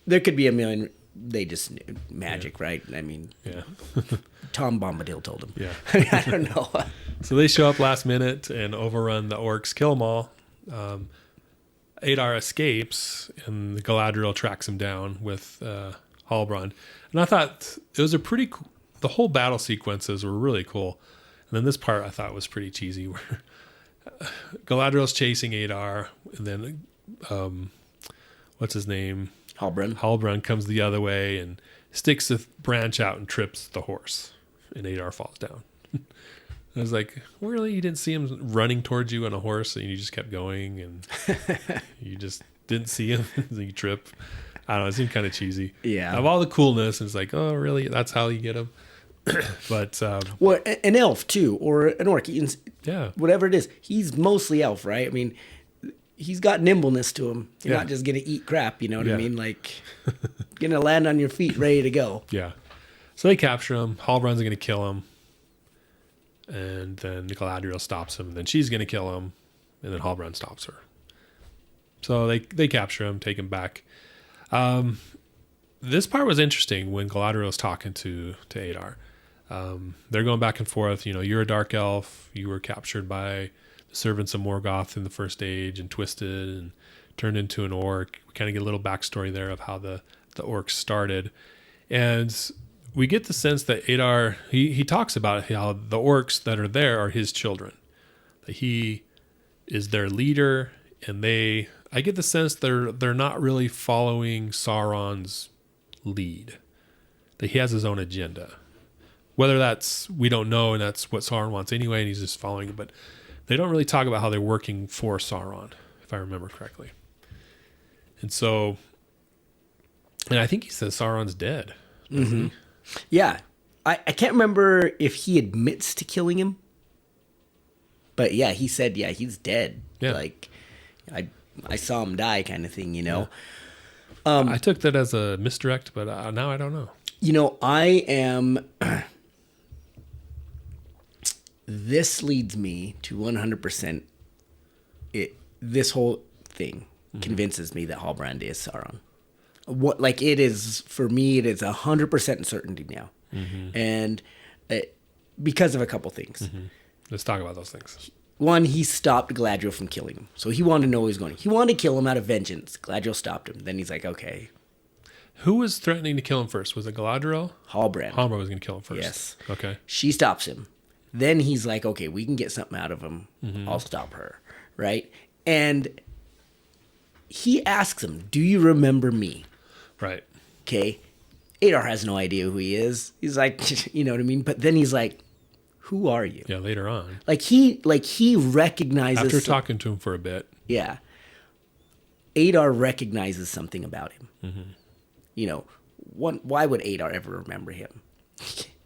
There could be a million. They just knew magic, right? I mean, Tom Bombadil told them. Yeah. I don't know. So they show up last minute and overrun the orcs, kill them all. Adar escapes, and Galadriel tracks him down with Halbrand. And I thought it was a pretty cool. The whole battle sequences were really cool. And then this part I thought was pretty cheesy, where Galadriel's chasing Adar, and then what's his name? Halbrand comes the other way and sticks a branch out and trips the horse, and Adar falls down. I was like, really? You didn't see him running towards you on a horse and you just kept going and you just didn't see him and you trip? I don't know. It seemed kind of cheesy. Yeah. Of all the coolness, it's like, oh, really? That's how you get him? But well, an elf too, or an orc, yeah, whatever it is. He's mostly elf, right? I mean, he's got nimbleness to him. You're Yeah. not just gonna eat crap, you know what Yeah. I mean? Like, gonna land on your feet, ready to go. yeah. So they capture him. Halbrand's going to kill him. And then Galadriel stops him. And then she's going to kill him. And then Halbrand stops her. So they capture him, take him back. This part was interesting when Galadriel was talking to Adar. They're going back and forth. You know, you're a dark elf. You were captured by the servants of Morgoth in the First Age and twisted and turned into an orc. We kind of get a little backstory there of how the orcs started. And we get the sense that Adar, he talks about how the orcs that are there are his children. That he is their leader, and I get the sense they're not really following Sauron's lead. That he has his own agenda. Whether that's, we don't know, and that's what Sauron wants anyway, and he's just following it. But they don't really talk about how they're working for Sauron, if I remember correctly. And so, and I think he says Sauron's dead. Mm-hmm. Yeah. I can't remember if he admits to killing him. But yeah, he said, yeah, he's dead. Yeah. Like, I saw him die kind of thing, you know. Yeah. I took that as a misdirect, but now I don't know. You know, I am... This leads me to 100%. This whole thing convinces me that Halbrand is Sauron. What, like, it is, for me, it is 100% certainty now. And because of a couple things. Let's talk about those things. One, he stopped Galadriel from killing him. So he wanted to know where he was going. He wanted to kill him out of vengeance. Galadriel stopped him. Then he's like, okay. Who was threatening to kill him first? Was it Galadriel? Halbrand. Halbrand was going to kill him first. Yes. Okay. She stops him. Then he's like, okay, we can get something out of him. I'll stop her. Right? And he asks him, do you remember me? Right. Okay. Adar has no idea who he is. He's like, you know what I mean? But then he's like, who are you? Yeah, later on. Like he recognizes... After talking to him for a bit. Yeah. Adar recognizes something about him. You know, why would Adar ever remember him?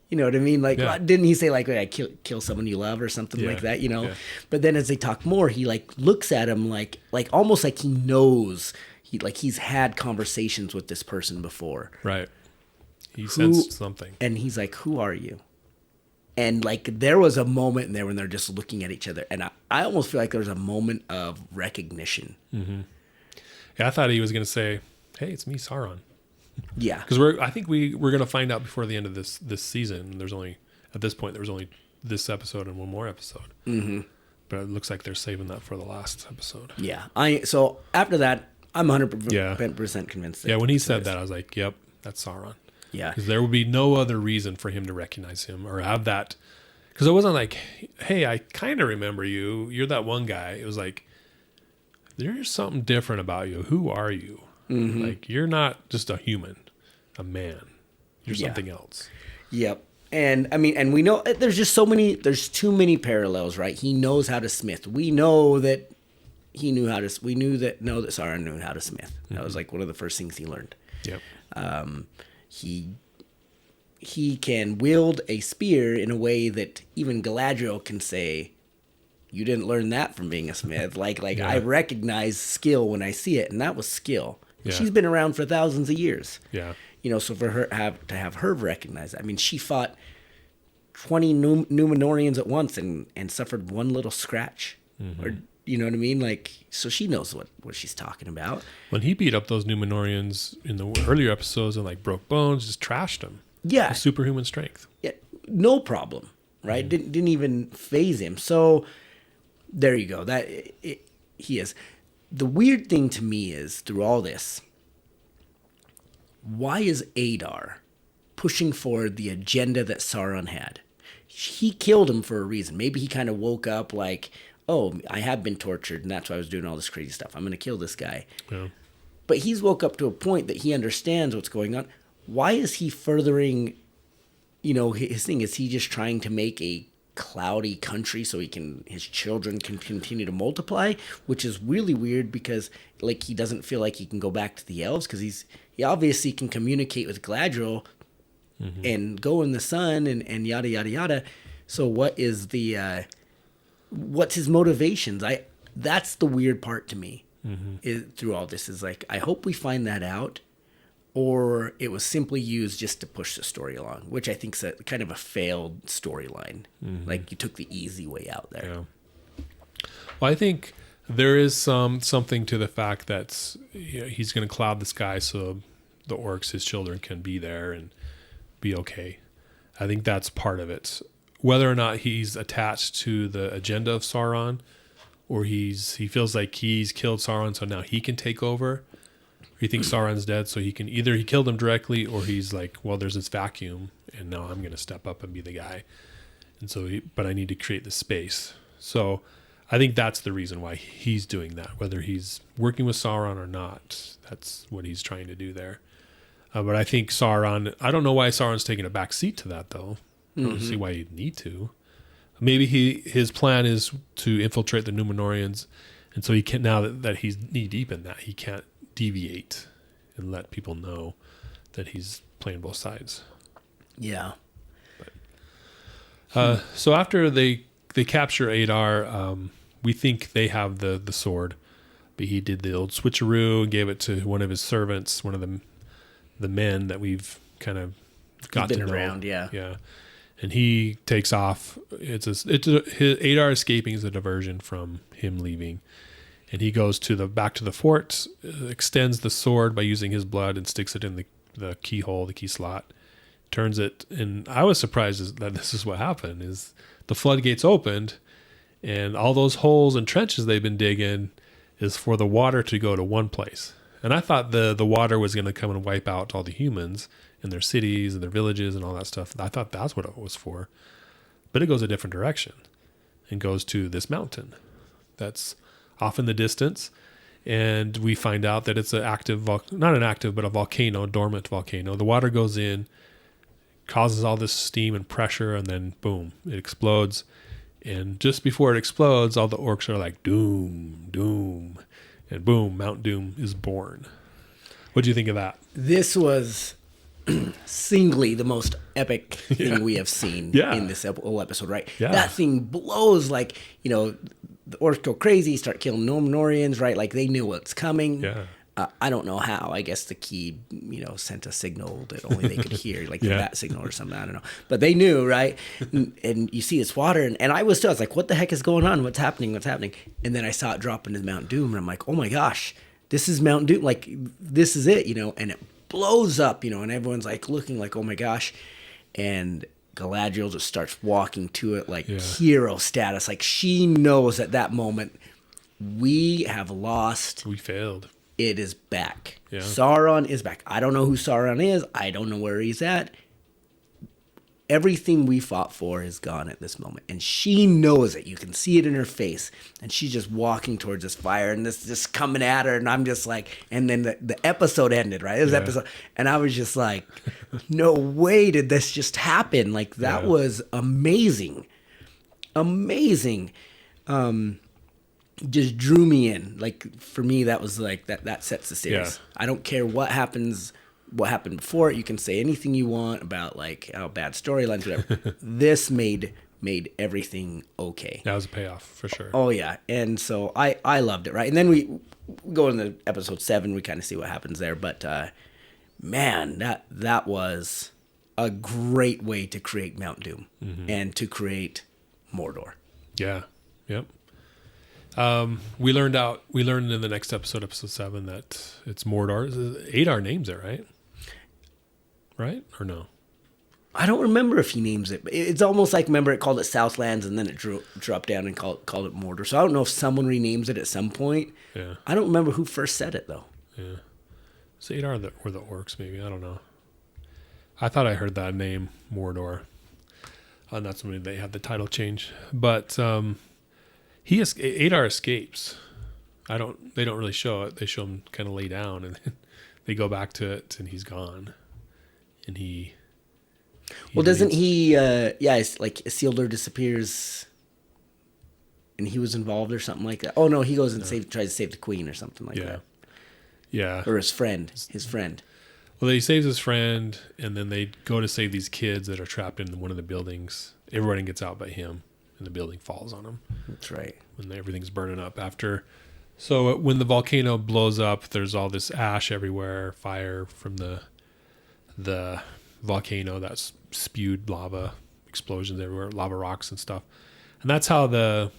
You know what I mean? Like, didn't he say, like, I kill someone you love or something like that, you know? Yeah. But then as they talk more, he, like, looks at him like almost like he knows. He's had conversations with this person before. Right. He sensed something. And he's like, who are you? And, like, there was a moment in there when they're just looking at each other. And I almost feel like there was a moment of recognition. Yeah, I thought he was going to say, hey, it's me, Sauron. Yeah. Because I think we're going to find out before the end of this season. There's only, at this point, there was only this episode and one more episode. But it looks like they're saving that for the last episode. Yeah. So after that, I'm 100% convinced. Yeah, when he said that, I was like, yep, that's Sauron. Yeah. Because there would be no other reason for him to recognize him or have that. Because it wasn't like, hey, I kind of remember you. You're that one guy. It was like, there's something different about you. Who are you? Like, you're not just a human, a man. You're something else. Yep. And I mean, and we know there's too many parallels, right? He knows how to smith. We know that he knew how to, that Sauron knew how to smith. That was like one of the first things he learned. Yep. He can wield a spear in a way that even Galadriel can say, you didn't learn that from being a smith. I recognize skill when I see it, and that was skill. Yeah. She's been around for thousands of years. Yeah. You know, so for her to have her recognize it. I mean, she fought 20 Numenorians at once and suffered one little scratch. Or, you know what I mean? Like, so she knows what she's talking about. When he beat up those Numenorians in the earlier episodes and like broke bones, just trashed them. Yeah. With superhuman strength. Yeah. No problem. Right? Didn't even phase him. So there you go. He is. The weird thing to me is, through all this, why is Adar pushing forward the agenda that Sauron had? He killed him for a reason. Maybe he kind of woke up like, oh, I have been tortured, and that's why I was doing all this crazy stuff. I'm going to kill this guy. Yeah. But he's woke up to a point that he understands what's going on. Why is he furthering, his thing? Is he just trying to make a cloudy country so his children can continue to multiply, which is really weird because like he doesn't feel like he can go back to the elves because he obviously can communicate with Galadriel and go in the sun and yada yada yada. So what is what's his motivations? That's the weird part to me through all this is like, I hope we find that out, or it was simply used just to push the story along, which I think is kind of a failed storyline. Like you took the easy way out there. Yeah. Well, I think there is something to the fact that he's going to cloud the sky so the orcs, his children, can be there and be okay. I think that's part of it. Whether or not he's attached to the agenda of Sauron, or he feels like he's killed Sauron, so now he can take over. Or he thinks Sauron's dead, so he killed him directly, or he's like, well, there's this vacuum, and now I'm going to step up and be the guy. And so, but I need to create the space. So I think that's the reason why he's doing that. Whether he's working with Sauron or not, that's what he's trying to do there. But I think Sauron, I don't know why Sauron's taking a back seat to that, though. I don't see why he'd need to. Maybe his plan is to infiltrate the Numenorians, and so he can't, now that he's knee deep in that, he can't deviate and let people know that he's playing both sides. Yeah. So after they capture Adar, we think they have the sword, but he did the old switcheroo and gave it to one of his servants, one of the men that we've kind of got to know. Around, yeah. Yeah. And he takes off. His Adar escaping is a diversion from him leaving. And he goes back to the fort, extends the sword by using his blood and sticks it in the keyhole, the key slot, turns it. And I was surprised that this is what happened, is the floodgates opened and all those holes and trenches they've been digging is for the water to go to one place. And I thought the water was going to come and wipe out all the humans in their cities and their villages and all that stuff. I thought that's what it was for. But it goes a different direction and goes to this mountain that's off in the distance. And we find out that it's not an active, but a volcano, a dormant volcano. The water goes in, causes all this steam and pressure, and then boom, it explodes. And just before it explodes, all the orcs are like, doom, doom. And boom, Mount Doom is born. What do you think of that? This was singly the most epic thing we have seen in this whole episode, right? Yeah. That thing blows, like, the orcs go crazy, start killing Numenorians, right? Like, they knew what's coming. Yeah. I don't know how. I guess the key, sent a signal that only they could hear, like the bat signal or something. I don't know. But they knew, right? And you see this water, and I was like, what the heck is going on? What's happening? And then I saw it drop into Mount Doom, and I'm like, oh my gosh, this is Mount Doom. Like, this is it, and it blows up, and everyone's like looking like, oh my gosh. And Galadriel just starts walking to it like hero status. Like, she knows at that moment, we have lost. We failed. It is back. Yeah. Sauron is back. I don't know who Sauron is. I don't know where he's at. Everything we fought for is gone at this moment. And she knows it. You can see it in her face. And she's just walking towards this fire, and this just coming at her. And I'm just like, and then the episode ended, right? This episode. And I was just like, no way did this just happen. Like, that was amazing. Amazing. Just drew me in. Like, for me, that was like, that sets the series. I don't care what happens, what happened before it. You can say anything you want about, like, how bad storylines, whatever. This made everything okay. That was a payoff for sure. Oh yeah. And so I loved it, right? And then we go into episode 7, we kind of see what happens there. But man, that was a great way to create Mount Doom and to create Mordor. Yeah. Yep. We learned in the next episode 7, that it's Mordor. Adar names it, right? Right? Or no? I don't remember if he names it. But it's almost like, remember, it called it Southlands, and then it dropped down and called it Mordor. So I don't know if someone renames it at some point. Yeah. I don't remember who first said it, though. Yeah. It's Adar or the Orcs, maybe. I don't know. I thought I heard that name, Mordor. That's when they had the title change. But Adar escapes. They don't really show it. They show him kind of lay down, and then they go back to it, and he's gone. And he Well, doesn't leads. he? It's like Isildur disappears, and he was involved or something like that. Oh no, he goes and tries to save the queen or something like Yeah. that, Yeah. or his friend. His friend. Well, he saves his friend, and then they go to save these kids that are trapped in one of the buildings. Everybody gets out but him, and the building falls on him That's right. when everything's burning up after. So when the volcano blows up, there's all this ash everywhere, fire from the volcano that's spewed lava, explosions everywhere, lava rocks and stuff. And that's how the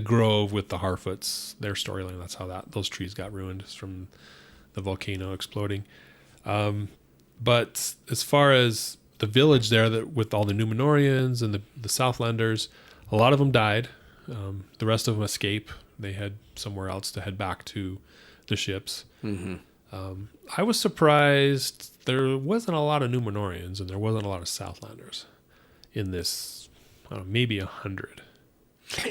grove with the Harfoots, their storyline, that's how those trees got ruined, is from the volcano exploding. But as far as the village there, that with all the Numenorians and the Southlanders, a lot of them died. The rest of them escape. They head somewhere else to head back to the ships. Mm-hmm. I was surprised there wasn't a lot of Numenorians and there wasn't a lot of Southlanders in this. I don't know, maybe 100.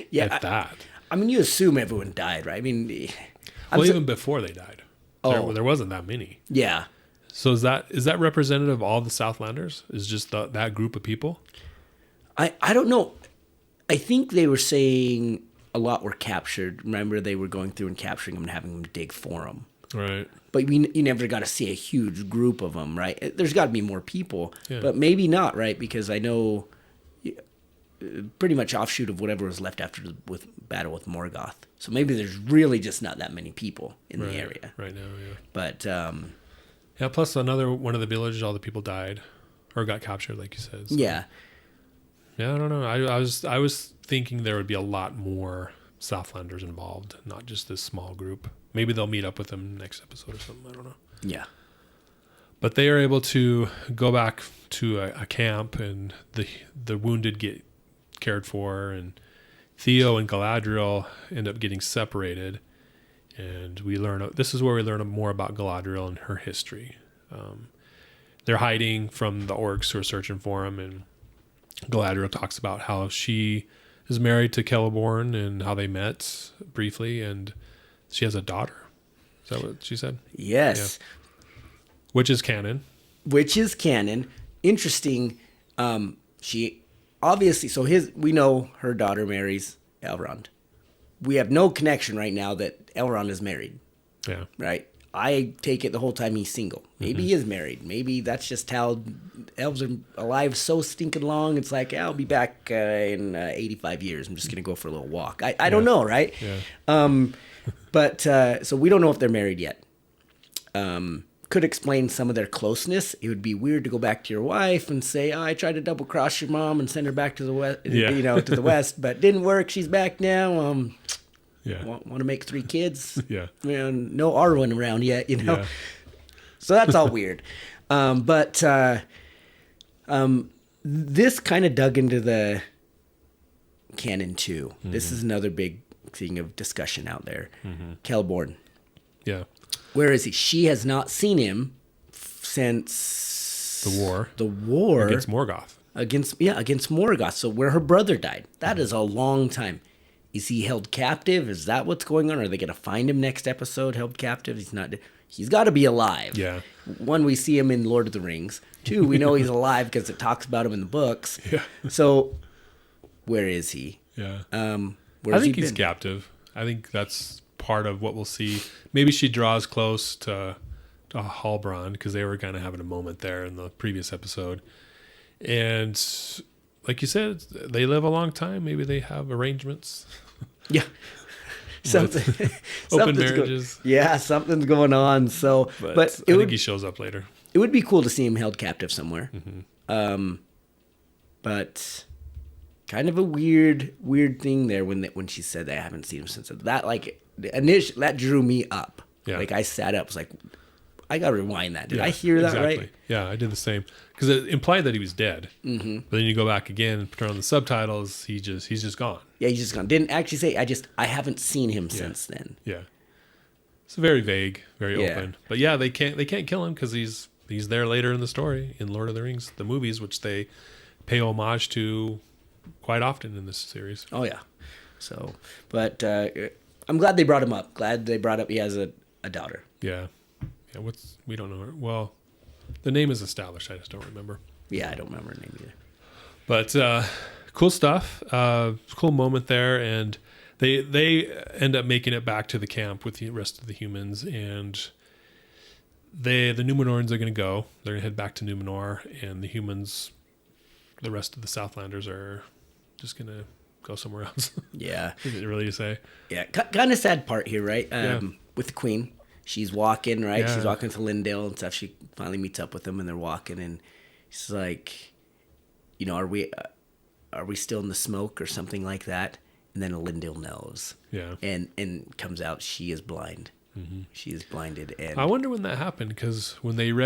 Yeah, At that. I mean, you assume everyone died, right? I mean, Even before they died, Oh. there wasn't that many. yeah. So is that representative of all the Southlanders? Is just that group of people? I don't know. I think they were saying a lot were captured. Remember, they were going through and capturing them and having them dig for them. Right. But you never got to see a huge group of them, right? There's got to be more people, Yeah. but maybe not, right? Because I know pretty much offshoot of whatever was left after with battle with Morgoth. So maybe there's really just not that many people in the area. Right now, yeah. But Yeah, plus another one of the villages, all the people died or got captured, like you said. So, yeah, I don't know. I was thinking there would be a lot more Southlanders involved, not just this small group. Maybe they'll meet up with them next episode or something. I don't know. yeah, But they are able to go back to a camp, and the wounded get cared for, and Theo and Galadriel end up getting separated. And this is where we learn more about Galadriel and her history. They're hiding from the orcs who are searching for him, and Galadriel talks about how she is married to Celeborn and how they met briefly, and she has a daughter. Is that what she said? yes. Which is canon. Which is canon. Interesting. She obviously we know her daughter marries Elrond. We have no connection right now that Elrond is married. Yeah. Right? I take it the whole time he's single. Maybe he is married. Maybe that's just how elves are alive so stinking long. It's like, I'll be back in 85 years. I'm just going to go for a little walk. I don't know, right? Yeah. But so we don't know if they're married yet. Could explain some of their closeness. It would be weird to go back to your wife and say, I tried to double cross your mom and send her back to the west, to the west, but didn't work. She's back now. Yeah. Want to make 3 kids. Yeah. No Arwen around yet, Yeah. So that's all weird. But this kind of dug into the canon too. Mm-hmm. This is another big thing of discussion out there. Mm-hmm. Celeborn. Yeah. Where is he? She has not seen him since The war. The war Against Morgoth. Against Morgoth. So where her brother died. That is a long time. Is he held captive? Is that what's going on? Are they going to find him next episode held captive? He's not. He's got to be alive. Yeah. 1, we see him in Lord of the Rings. 2, we know he's alive because it talks about him in the books. Yeah. So where is he? Yeah. Where's I think he he's been? captive. I think that's part of what we'll see. Maybe she draws close to Halbrand because they were kind of having a moment there in the previous episode. And like you said, they live a long time. Maybe they have arrangements. Yeah. Open marriages. Something's going on. So, but I think he shows up later. It would be cool to see him held captive somewhere. Mm-hmm. But kind of a weird thing there when she said that I haven't seen him since that. Like initially, that drew me up. Yeah. Like I sat up, was like, I gotta rewind that. Did I hear that right? Yeah, I did the same because it implied that he was dead. Mm-hmm. But then you go back again and turn on the subtitles. He's just gone. Yeah, he's just gone. Didn't actually say. I haven't seen him since then. Yeah, it's very vague, very open. But yeah, they can't kill him because he's there later in the story in Lord of the Rings, the movies, which they pay homage to quite often in this series. Oh yeah. So, but I'm glad they brought him up. Glad they brought up he has a daughter. Yeah. Yeah, we don't know her. Well, the name is established. I just don't remember. Yeah, I don't remember her name either. But cool stuff. Cool moment there, and they end up making it back to the camp with the rest of the humans, and the Numenorians are going to go. They're going to head back to Numenor, and the humans, the rest of the Southlanders, are just going to go somewhere else. Yeah. Is it really to say? Yeah, kind of sad part here, right? Yeah. With the queen, she's walking, right? Yeah. She's walking to Lindale and stuff. She finally meets up with them, and they're walking, and she's like, you know, are we still in the smoke or something like that? And then Lindale knows, Yeah. and comes out. She is blind. Mm-hmm. She is blinded, and I wonder when that happened, because when they were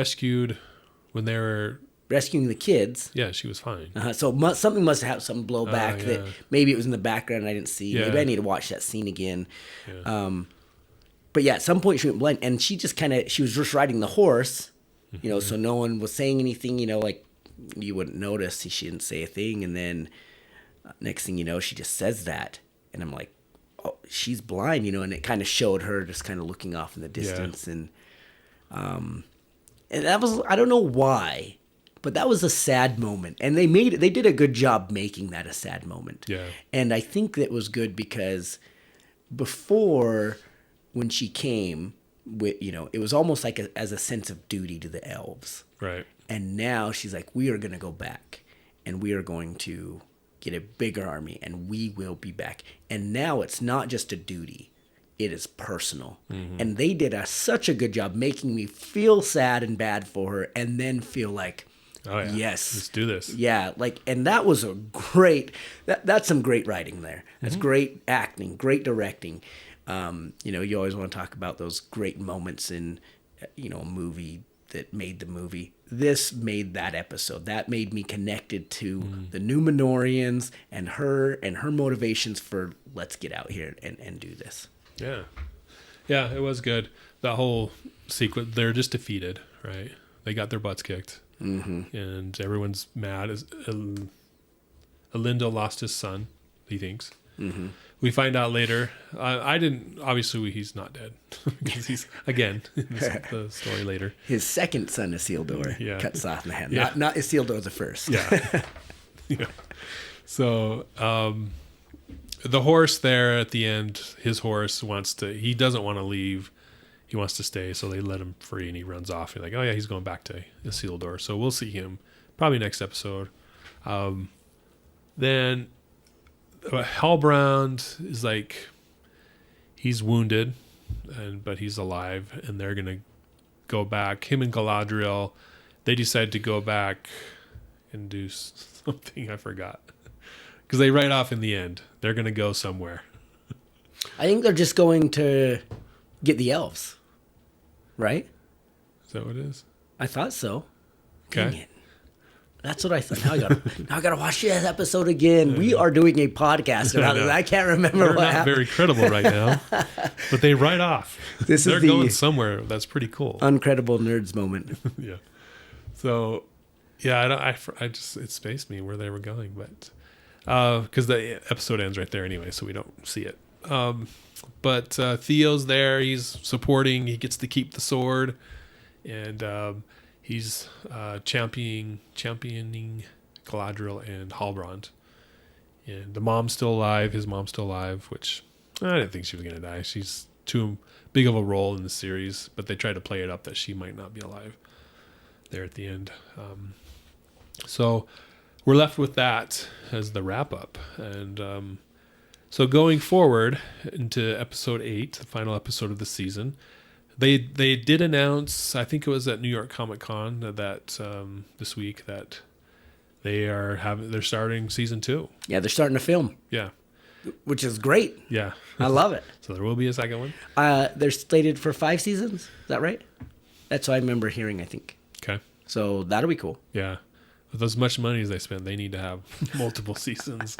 rescuing the kids. Yeah, she was fine. So something must have happened, some blowback yeah. that maybe it was in the background and I didn't see. Yeah. Maybe I need to watch that scene again. Yeah. But yeah, at some point she went blind, and she just she was just riding the horse, you know, Mm-hmm. so no one was saying anything, you know, like you wouldn't notice. She didn't say a thing, and then next thing you know, she just says that, and I'm like, oh, she's blind, you know, and it kind of showed her just kind of looking off in the distance, and that was, I don't know why, but that was a sad moment, and they did a good job making that a sad moment. Yeah. And I think that was good because before, when she came, with, you know, it was almost like as a sense of duty to the elves. Right. And now she's like, we are going to go back, and we are going to get a bigger army, and we will be back. And now it's not just a duty. It is personal. Mm-hmm. And they did such a good job making me feel sad and bad for her, and then feel like, Oh yeah. yes, Let's do this. Yeah, like, and that was a great. That's some great writing there. That's great acting, great directing. You know, you always want to talk about those great moments in, you know, a movie that made the movie. This made that episode. That made me connected to the Numenorians and her motivations for let's get out here and do this. Yeah. Yeah, it was good. That whole sequence, they're just defeated, right? They got their butts kicked. Mm-hmm. And everyone's mad. Alinda lost his son, he thinks. Mm-hmm. We find out later. Obviously, he's not dead. Because he's, again, the story later. His second son, Isildur, cuts off in the hand. Yeah. Not Isildur the first. Yeah. Yeah. So, the horse there at the end, his horse he doesn't want to leave. He wants to stay, so they let him free, and he runs off. You're like, oh yeah, he's going back to Isildur. So we'll see him probably next episode. Then Halbrand is like, he's wounded, but he's alive, and they're gonna go back. Him and Galadriel, they decide to go back and do something I forgot, because they write off in the end. They're gonna go somewhere. I think they're just going to get the elves, right? Is that what it is? I thought so. Okay. Dang it. That's what I thought. Now I gotta watch this episode again. We are doing a podcast about this. I can't remember They're what not happened. very credible right now, but they write off. They're the going somewhere. That's pretty cool. Uncredible nerds moment. Yeah. So, yeah, I just, it spaced me where they were going, but because the episode ends right there anyway, so we don't see it. But Theo's there. He's supporting. He gets to keep the sword, and he's championing Galadriel and Halbrand. And the mom's still alive. His mom's still alive, which I didn't think she was going to die. She's too big of a role in the series, but they tried to play it up that she might not be alive there at the end. So we're left with that as the wrap up. And so going forward into episode 8, the final episode of the season, they did announce, I think it was at New York Comic Con that this week, that they're starting season 2. Yeah, they're starting to film. Yeah. Which is great. Yeah. I love it. So there will be a second one. They're slated for 5 seasons. Is that right? That's what I remember hearing, I think. Okay. So that'll be cool. Yeah. With as much money as they spend, they need to have multiple seasons.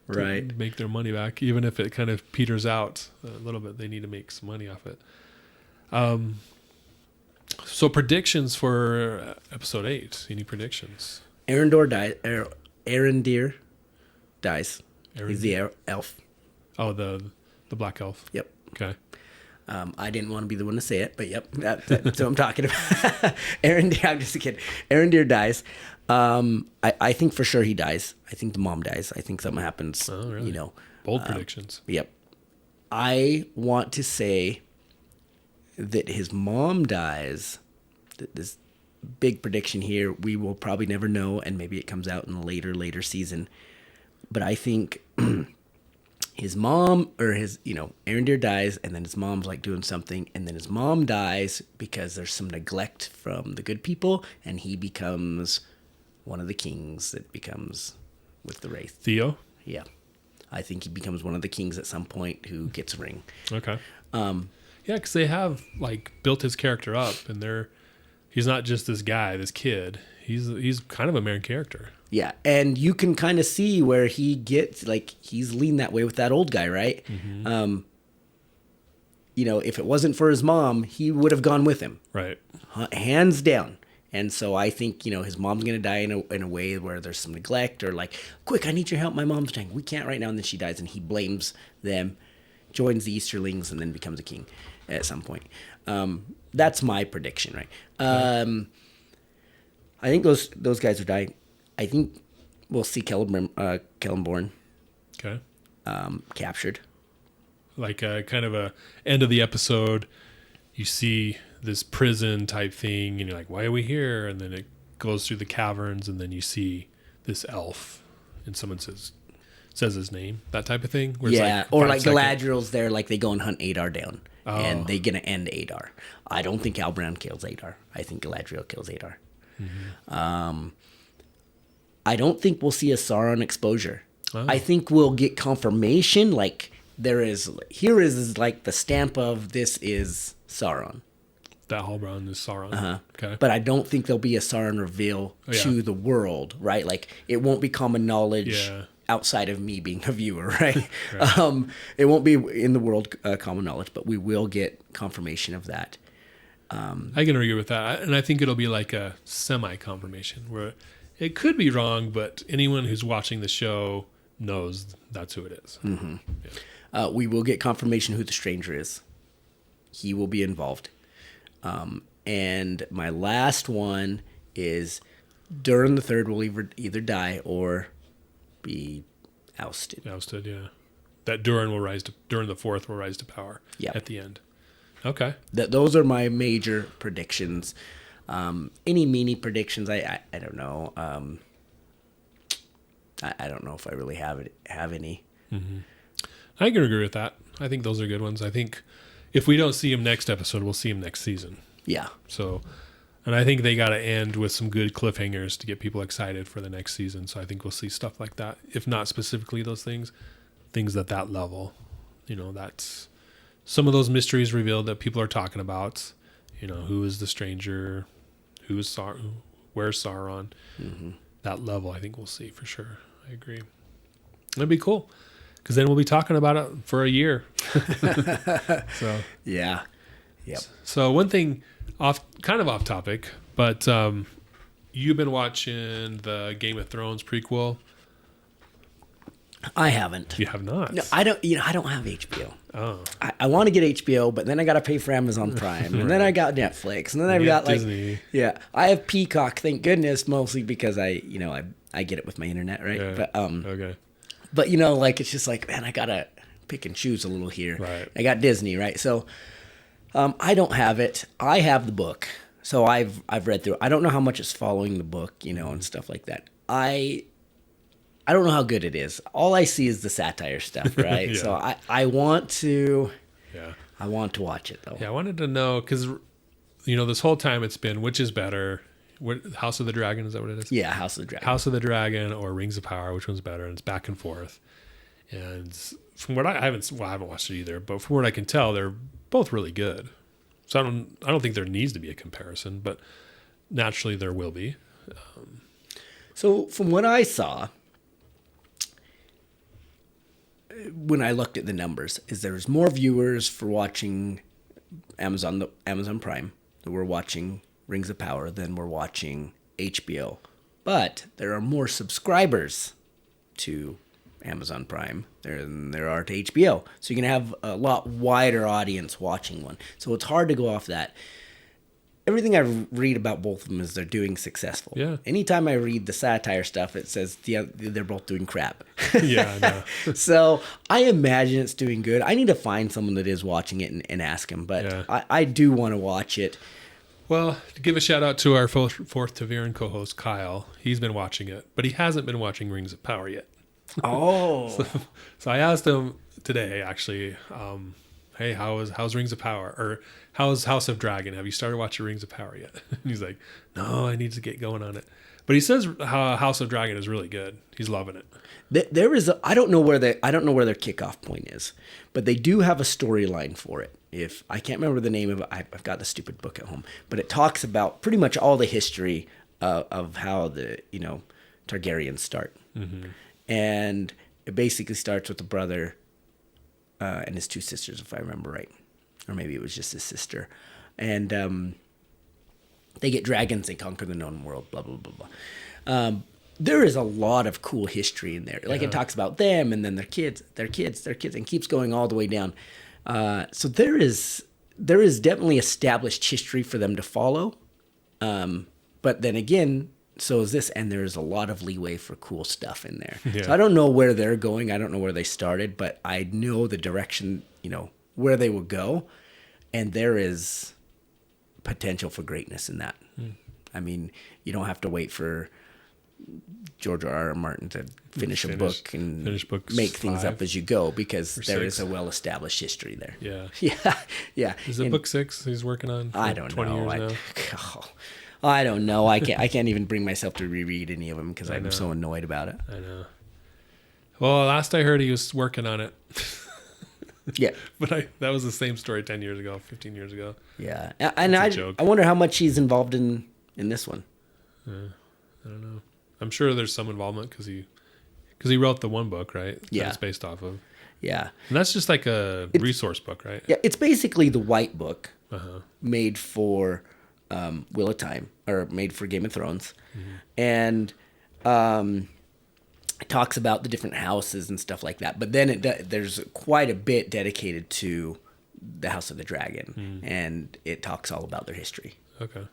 Right. To make their money back. Even if it kind of peters out a little bit, they need to make some money off it. So predictions for episode 8. Any predictions? Arendir dies. Aaron? He's the elf. Oh, the black elf. Yep. Okay. I didn't want to be the one to say it, but yep, that's what I'm talking about. I'm just a kid. Arendir dies. I think for sure he dies. I think the mom dies. I think something happens. Oh, really? You know, Bold predictions. Yep. I want to say that his mom dies. This big prediction here. We will probably never know, and maybe it comes out in a later season. But I think his mom or Arendir dies, and then his mom's like doing something, and then his mom dies because there's some neglect from the good people, and he becomes one of the kings that becomes with the Wraith. Theo? Yeah. I think he becomes one of the kings at some point who gets a ring. Okay. Yeah, because they have like built his character up, and he's not just this guy, this kid. He's kind of a main character. Yeah, and you can kind of see where he gets, like, he's leaned that way with that old guy, right? Mm-hmm. If it wasn't for his mom, he would have gone with him. Right. Hands down. And so I think, his mom's going to die in a way where there's some neglect or like, quick, I need your help. My mom's dying. We can't right now. And then she dies, and he blames them, joins the Easterlings, and then becomes a king at some point. That's my prediction, right? I think those guys are dying. I think we'll see Celeborn Okay. Captured. Like kind of a end of the episode, you see this prison type thing, and you're like, why are we here? And then it goes through the caverns, and then you see this elf, and someone says his name, that type of thing. Yeah, or like Galadriel's there, like they go and hunt Adar down, and they're going to end Adar. I don't think Halbrand kills Adar. I think Galadriel kills Adar. Mm-hmm. I don't think we'll see a Sauron exposure. Oh. I think we'll get confirmation, like here is like the stamp of this is Sauron. That Halbrand is Sauron. Uh-huh. Okay. But I don't think there'll be a Sauron reveal to the world, right? Like it won't be common knowledge outside of me being a viewer, right? Right. It won't be in the world common knowledge, but we will get confirmation of that. I can agree with that. And I think it'll be like a semi-confirmation where it could be wrong, but anyone who's watching the show knows that's who it is. Mm-hmm. Yeah. We will get confirmation who the stranger is. He will be involved. And my last one is Durin the Third will either die or be ousted. Ousted, yeah. That Durin the Fourth will rise to power at the end. Okay. Those are my major predictions. Any mini predictions, I don't know. I don't know if I really have any. Mm-hmm. I can agree with that. I think those are good ones. I think if we don't see him next episode, we'll see him next season. Yeah. So, and I think they got to end with some good cliffhangers to get people excited for the next season. So I think we'll see stuff like that. If not specifically those things at that level. That's some of those mysteries revealed that people are talking about. Who is the stranger? Who is Sauron? Where's Sauron? Mm-hmm. That level, I think we'll see for sure. I agree. That'd be cool, because then we'll be talking about it for a year. So yeah, yep. So one thing, off topic, but you've been watching the Game of Thrones prequel. I haven't. You have not? No, I don't. I don't have HBO. Oh. I want to get HBO, but then I got to pay for Amazon Prime, and then I got Netflix, and then I've got Disney. I have Peacock. Thank goodness, mostly because I get it with my internet, right? Yeah. But okay. But it's just like, man, I gotta pick and choose a little here. Right. I got Disney, right? So I don't have it. I have the book, so I've read through it. I don't know how much it's following the book, and stuff like that. I don't know how good it is. All I see is the satire stuff, right? Yeah. So I want to. Yeah. I want to watch it though. Yeah, I wanted to know because, this whole time it's been which is better, House of the Dragon, is that what it is? Yeah, House of the Dragon. House of the Dragon or Rings of Power, which one's better? And it's back and forth. And from what I haven't watched it either, but from what I can tell, they're both really good. So I don't think there needs to be a comparison, but naturally there will be. So from what I saw, when I looked at the numbers, is there's more viewers for watching Amazon Prime that we're watching Rings of Power than we're watching HBO. But there are more subscribers to Amazon Prime. There are to HBO. So you can have a lot wider audience watching one. So it's hard to go off that. Everything I read about both of them is they're doing successful. Yeah. Anytime I read the satire stuff, it says they're both doing crap. Yeah, I know. So I imagine it's doing good. I need to find someone that is watching it and ask him, but Yeah. I do want to watch it. Well, to give a shout out to our fourth Taviran co-host, Kyle. He's been watching it, but he hasn't been watching Rings of Power yet. Oh. So I asked him today, actually, hey, how's Rings of Power? Or how's House of Dragon? Have you started watching Rings of Power yet? And he's like, no, I need to get going on it. But he says House of Dragon is really good. He's loving it. There is I don't know where their kickoff point is, but they do have a storyline for it. If I can't remember the name of it, I've got the stupid book at home, but it talks about pretty much all the history of how the Targaryens start, and it basically starts with the brother and his two sisters, if I remember right, or maybe it was just his sister, and they get dragons, they conquer the known world, blah blah blah blah. There is a lot of cool history in there. Like it talks about them and then their kids, and keeps going all the way down. So there is definitely established history for them to follow. But then again, so is this, and there's a lot of leeway for cool stuff in there. Yeah. So I don't know where they're going. I don't know where they started, but I know the direction, where they will go. And there is potential for greatness in that. I mean, you don't have to wait for George R. Martin to finish a book and make things up as you go, because there is a well-established history there. Yeah. Yeah. Is it book 6 he's working on? I don't 20 know. years now? I don't know. I can't even bring myself to reread any of them because I'm so annoyed about it. I know. Well, last I heard he was working on it. Yeah. But that was the same story 10 years ago, 15 years ago. Yeah. And I wonder how much he's involved in this one. I don't know. I'm sure there's some involvement because he wrote the one book, right? Yeah. That it's based off of. Yeah. And that's just like a resource book, right? Yeah. It's basically the White Book made for Wheel of Time, or made for Game of Thrones. And it talks about the different houses and stuff like that. But then there's quite a bit dedicated to the House of the Dragon. And it talks all about their history. Okay.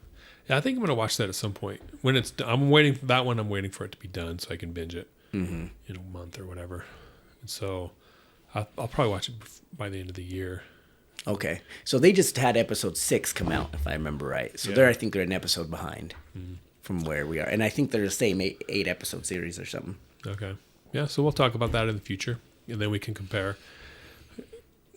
Yeah, I think I'm going to watch that at some point. When it's I'm waiting for that one. I'm waiting for it to be done so I can binge it in a month or whatever. And so I'll probably watch it by the end of the year. Okay. So they just had episode 6 come out, if I remember right. So I think they're an episode behind from where we are. And I think they're the same 8 episode series or something. Okay. Yeah, so we'll talk about that in the future, and then we can compare.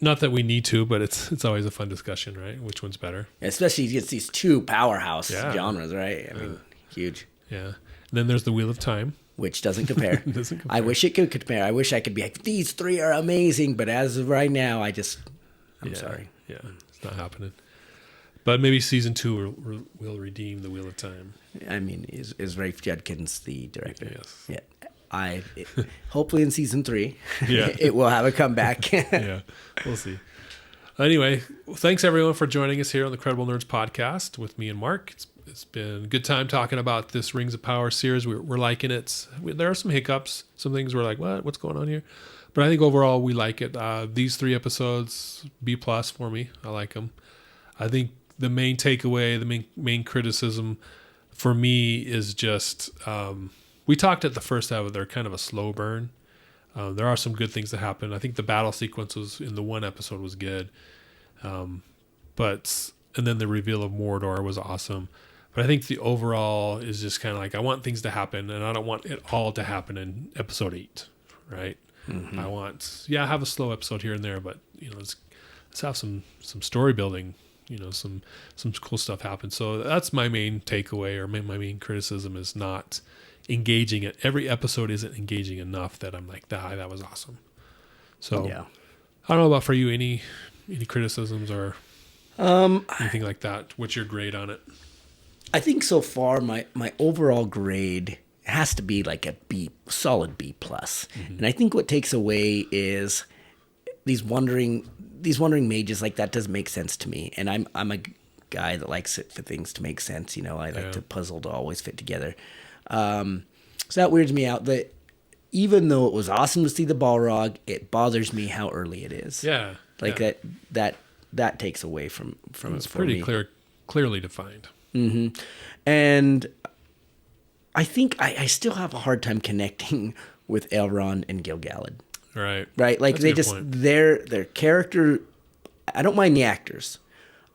Not that we need to, but it's always a fun discussion, right? Which one's better? Especially against these two powerhouse genres, right? I mean, huge. Yeah. And then there's the Wheel of Time. Which doesn't compare. I wish it could compare. I wish I could be like, these 3 are amazing, but as of right now, I'm sorry. Yeah, it's not happening. But maybe season 2 will redeem the Wheel of Time. I mean, is Rafe Judkins the director? Yes. Yeah. Hopefully in season 3, Yeah. it will have a comeback. Yeah, we'll see. Anyway, thanks everyone for joining us here on the Credible Nerds podcast with me and Mark. It's been a good time talking about this Rings of Power series. We're liking it. There are some hiccups, some things we're like, what's going on here? But I think overall we like it. These 3 episodes, B+ for me. I like them. I think the main takeaway, the main criticism for me is just, we talked at the first half, they're kind of a slow burn. There are some good things that happen. I think the battle sequences in the one episode was good. And then the reveal of Mordor was awesome. But I think the overall is just kind of like, I want things to happen, and I don't want it all to happen in episode 8, right? I want, have a slow episode here and there, but let's have some story building, some cool stuff happen. So that's my main takeaway, or my main criticism is not engaging it. Every episode isn't engaging enough that I'm like, that was awesome. So I don't know about for you, any criticisms or anything like that. What's your grade on it? I think so far my overall grade has to be like a solid B+. And I think what takes away is these wandering mages. Like, that doesn't make sense to me. And I'm a guy that likes it for things to make sense. I like the puzzle to always fit together. So that weirds me out. even though it was awesome to see the Balrog, it bothers me how early it is. Yeah. Like yeah. that takes away from It's it for pretty me. clearly defined. And I think I still have a hard time connecting with Elrond and Gil-galad. Right. Right? Like That's a they good just point. their character. I don't mind the actors.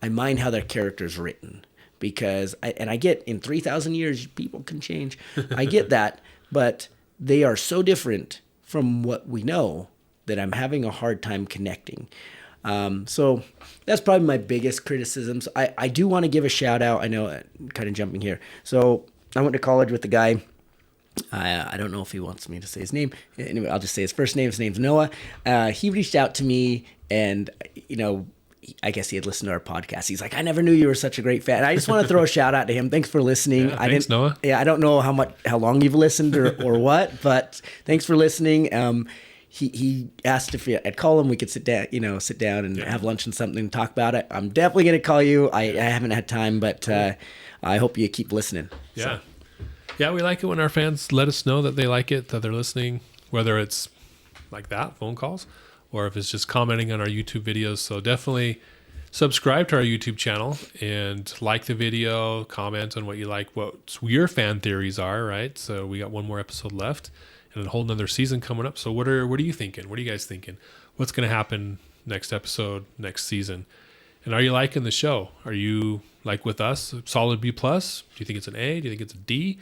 I mind how their character's written because I get in 3,000 years people can change. I get that, but they are so different from what we know that I'm having a hard time connecting. So that's probably my biggest criticisms. I do want to give a shout out. I know, kind of jumping here. So I went to college with the guy. I don't know if he wants me to say his name. Anyway, I'll just say his first name. His name's Noah. He reached out to me, and I guess he had listened to our podcast. He's like, I never knew you were such a great fan. I just want to throw a shout out to him. Thanks for listening. Yeah, thanks, Noah. Yeah, I don't know how long you've listened or what, but thanks for listening. He asked if I'd call him. We could sit down and have lunch and something and talk about it. I'm definitely going to call you. I haven't had time, but I hope you keep listening. Yeah. Yeah, we like it when our fans let us know that they like it, that they're listening, whether it's like that, phone calls, or if it's just commenting on our YouTube videos. So definitely subscribe to our YouTube channel and like the video, comment on what you like, what your fan theories are, right? So we got one more episode left and a whole nother season coming up. So what are you thinking? What are you guys thinking? What's going to happen next episode, next season? And are you liking the show? Are you, like with us, solid B+? Do you think it's an A? Do you think it's a D?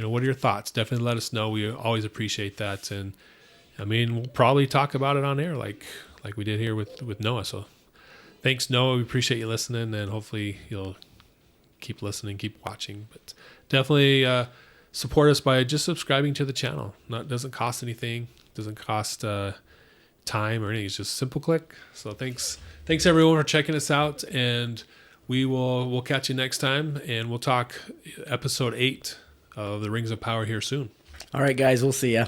What are your thoughts? Definitely let us know. We always appreciate that. And I mean, we'll probably talk about it on air like we did here with Noah. So thanks, Noah. We appreciate you listening, and hopefully you'll keep listening, keep watching. But definitely support us by just subscribing to the channel. Doesn't cost anything. Doesn't cost time or anything. It's just a simple click. So thanks everyone for checking us out, and we'll catch you next time, and we'll talk episode 8 of the Rings of Power here soon. All right, guys, we'll see ya.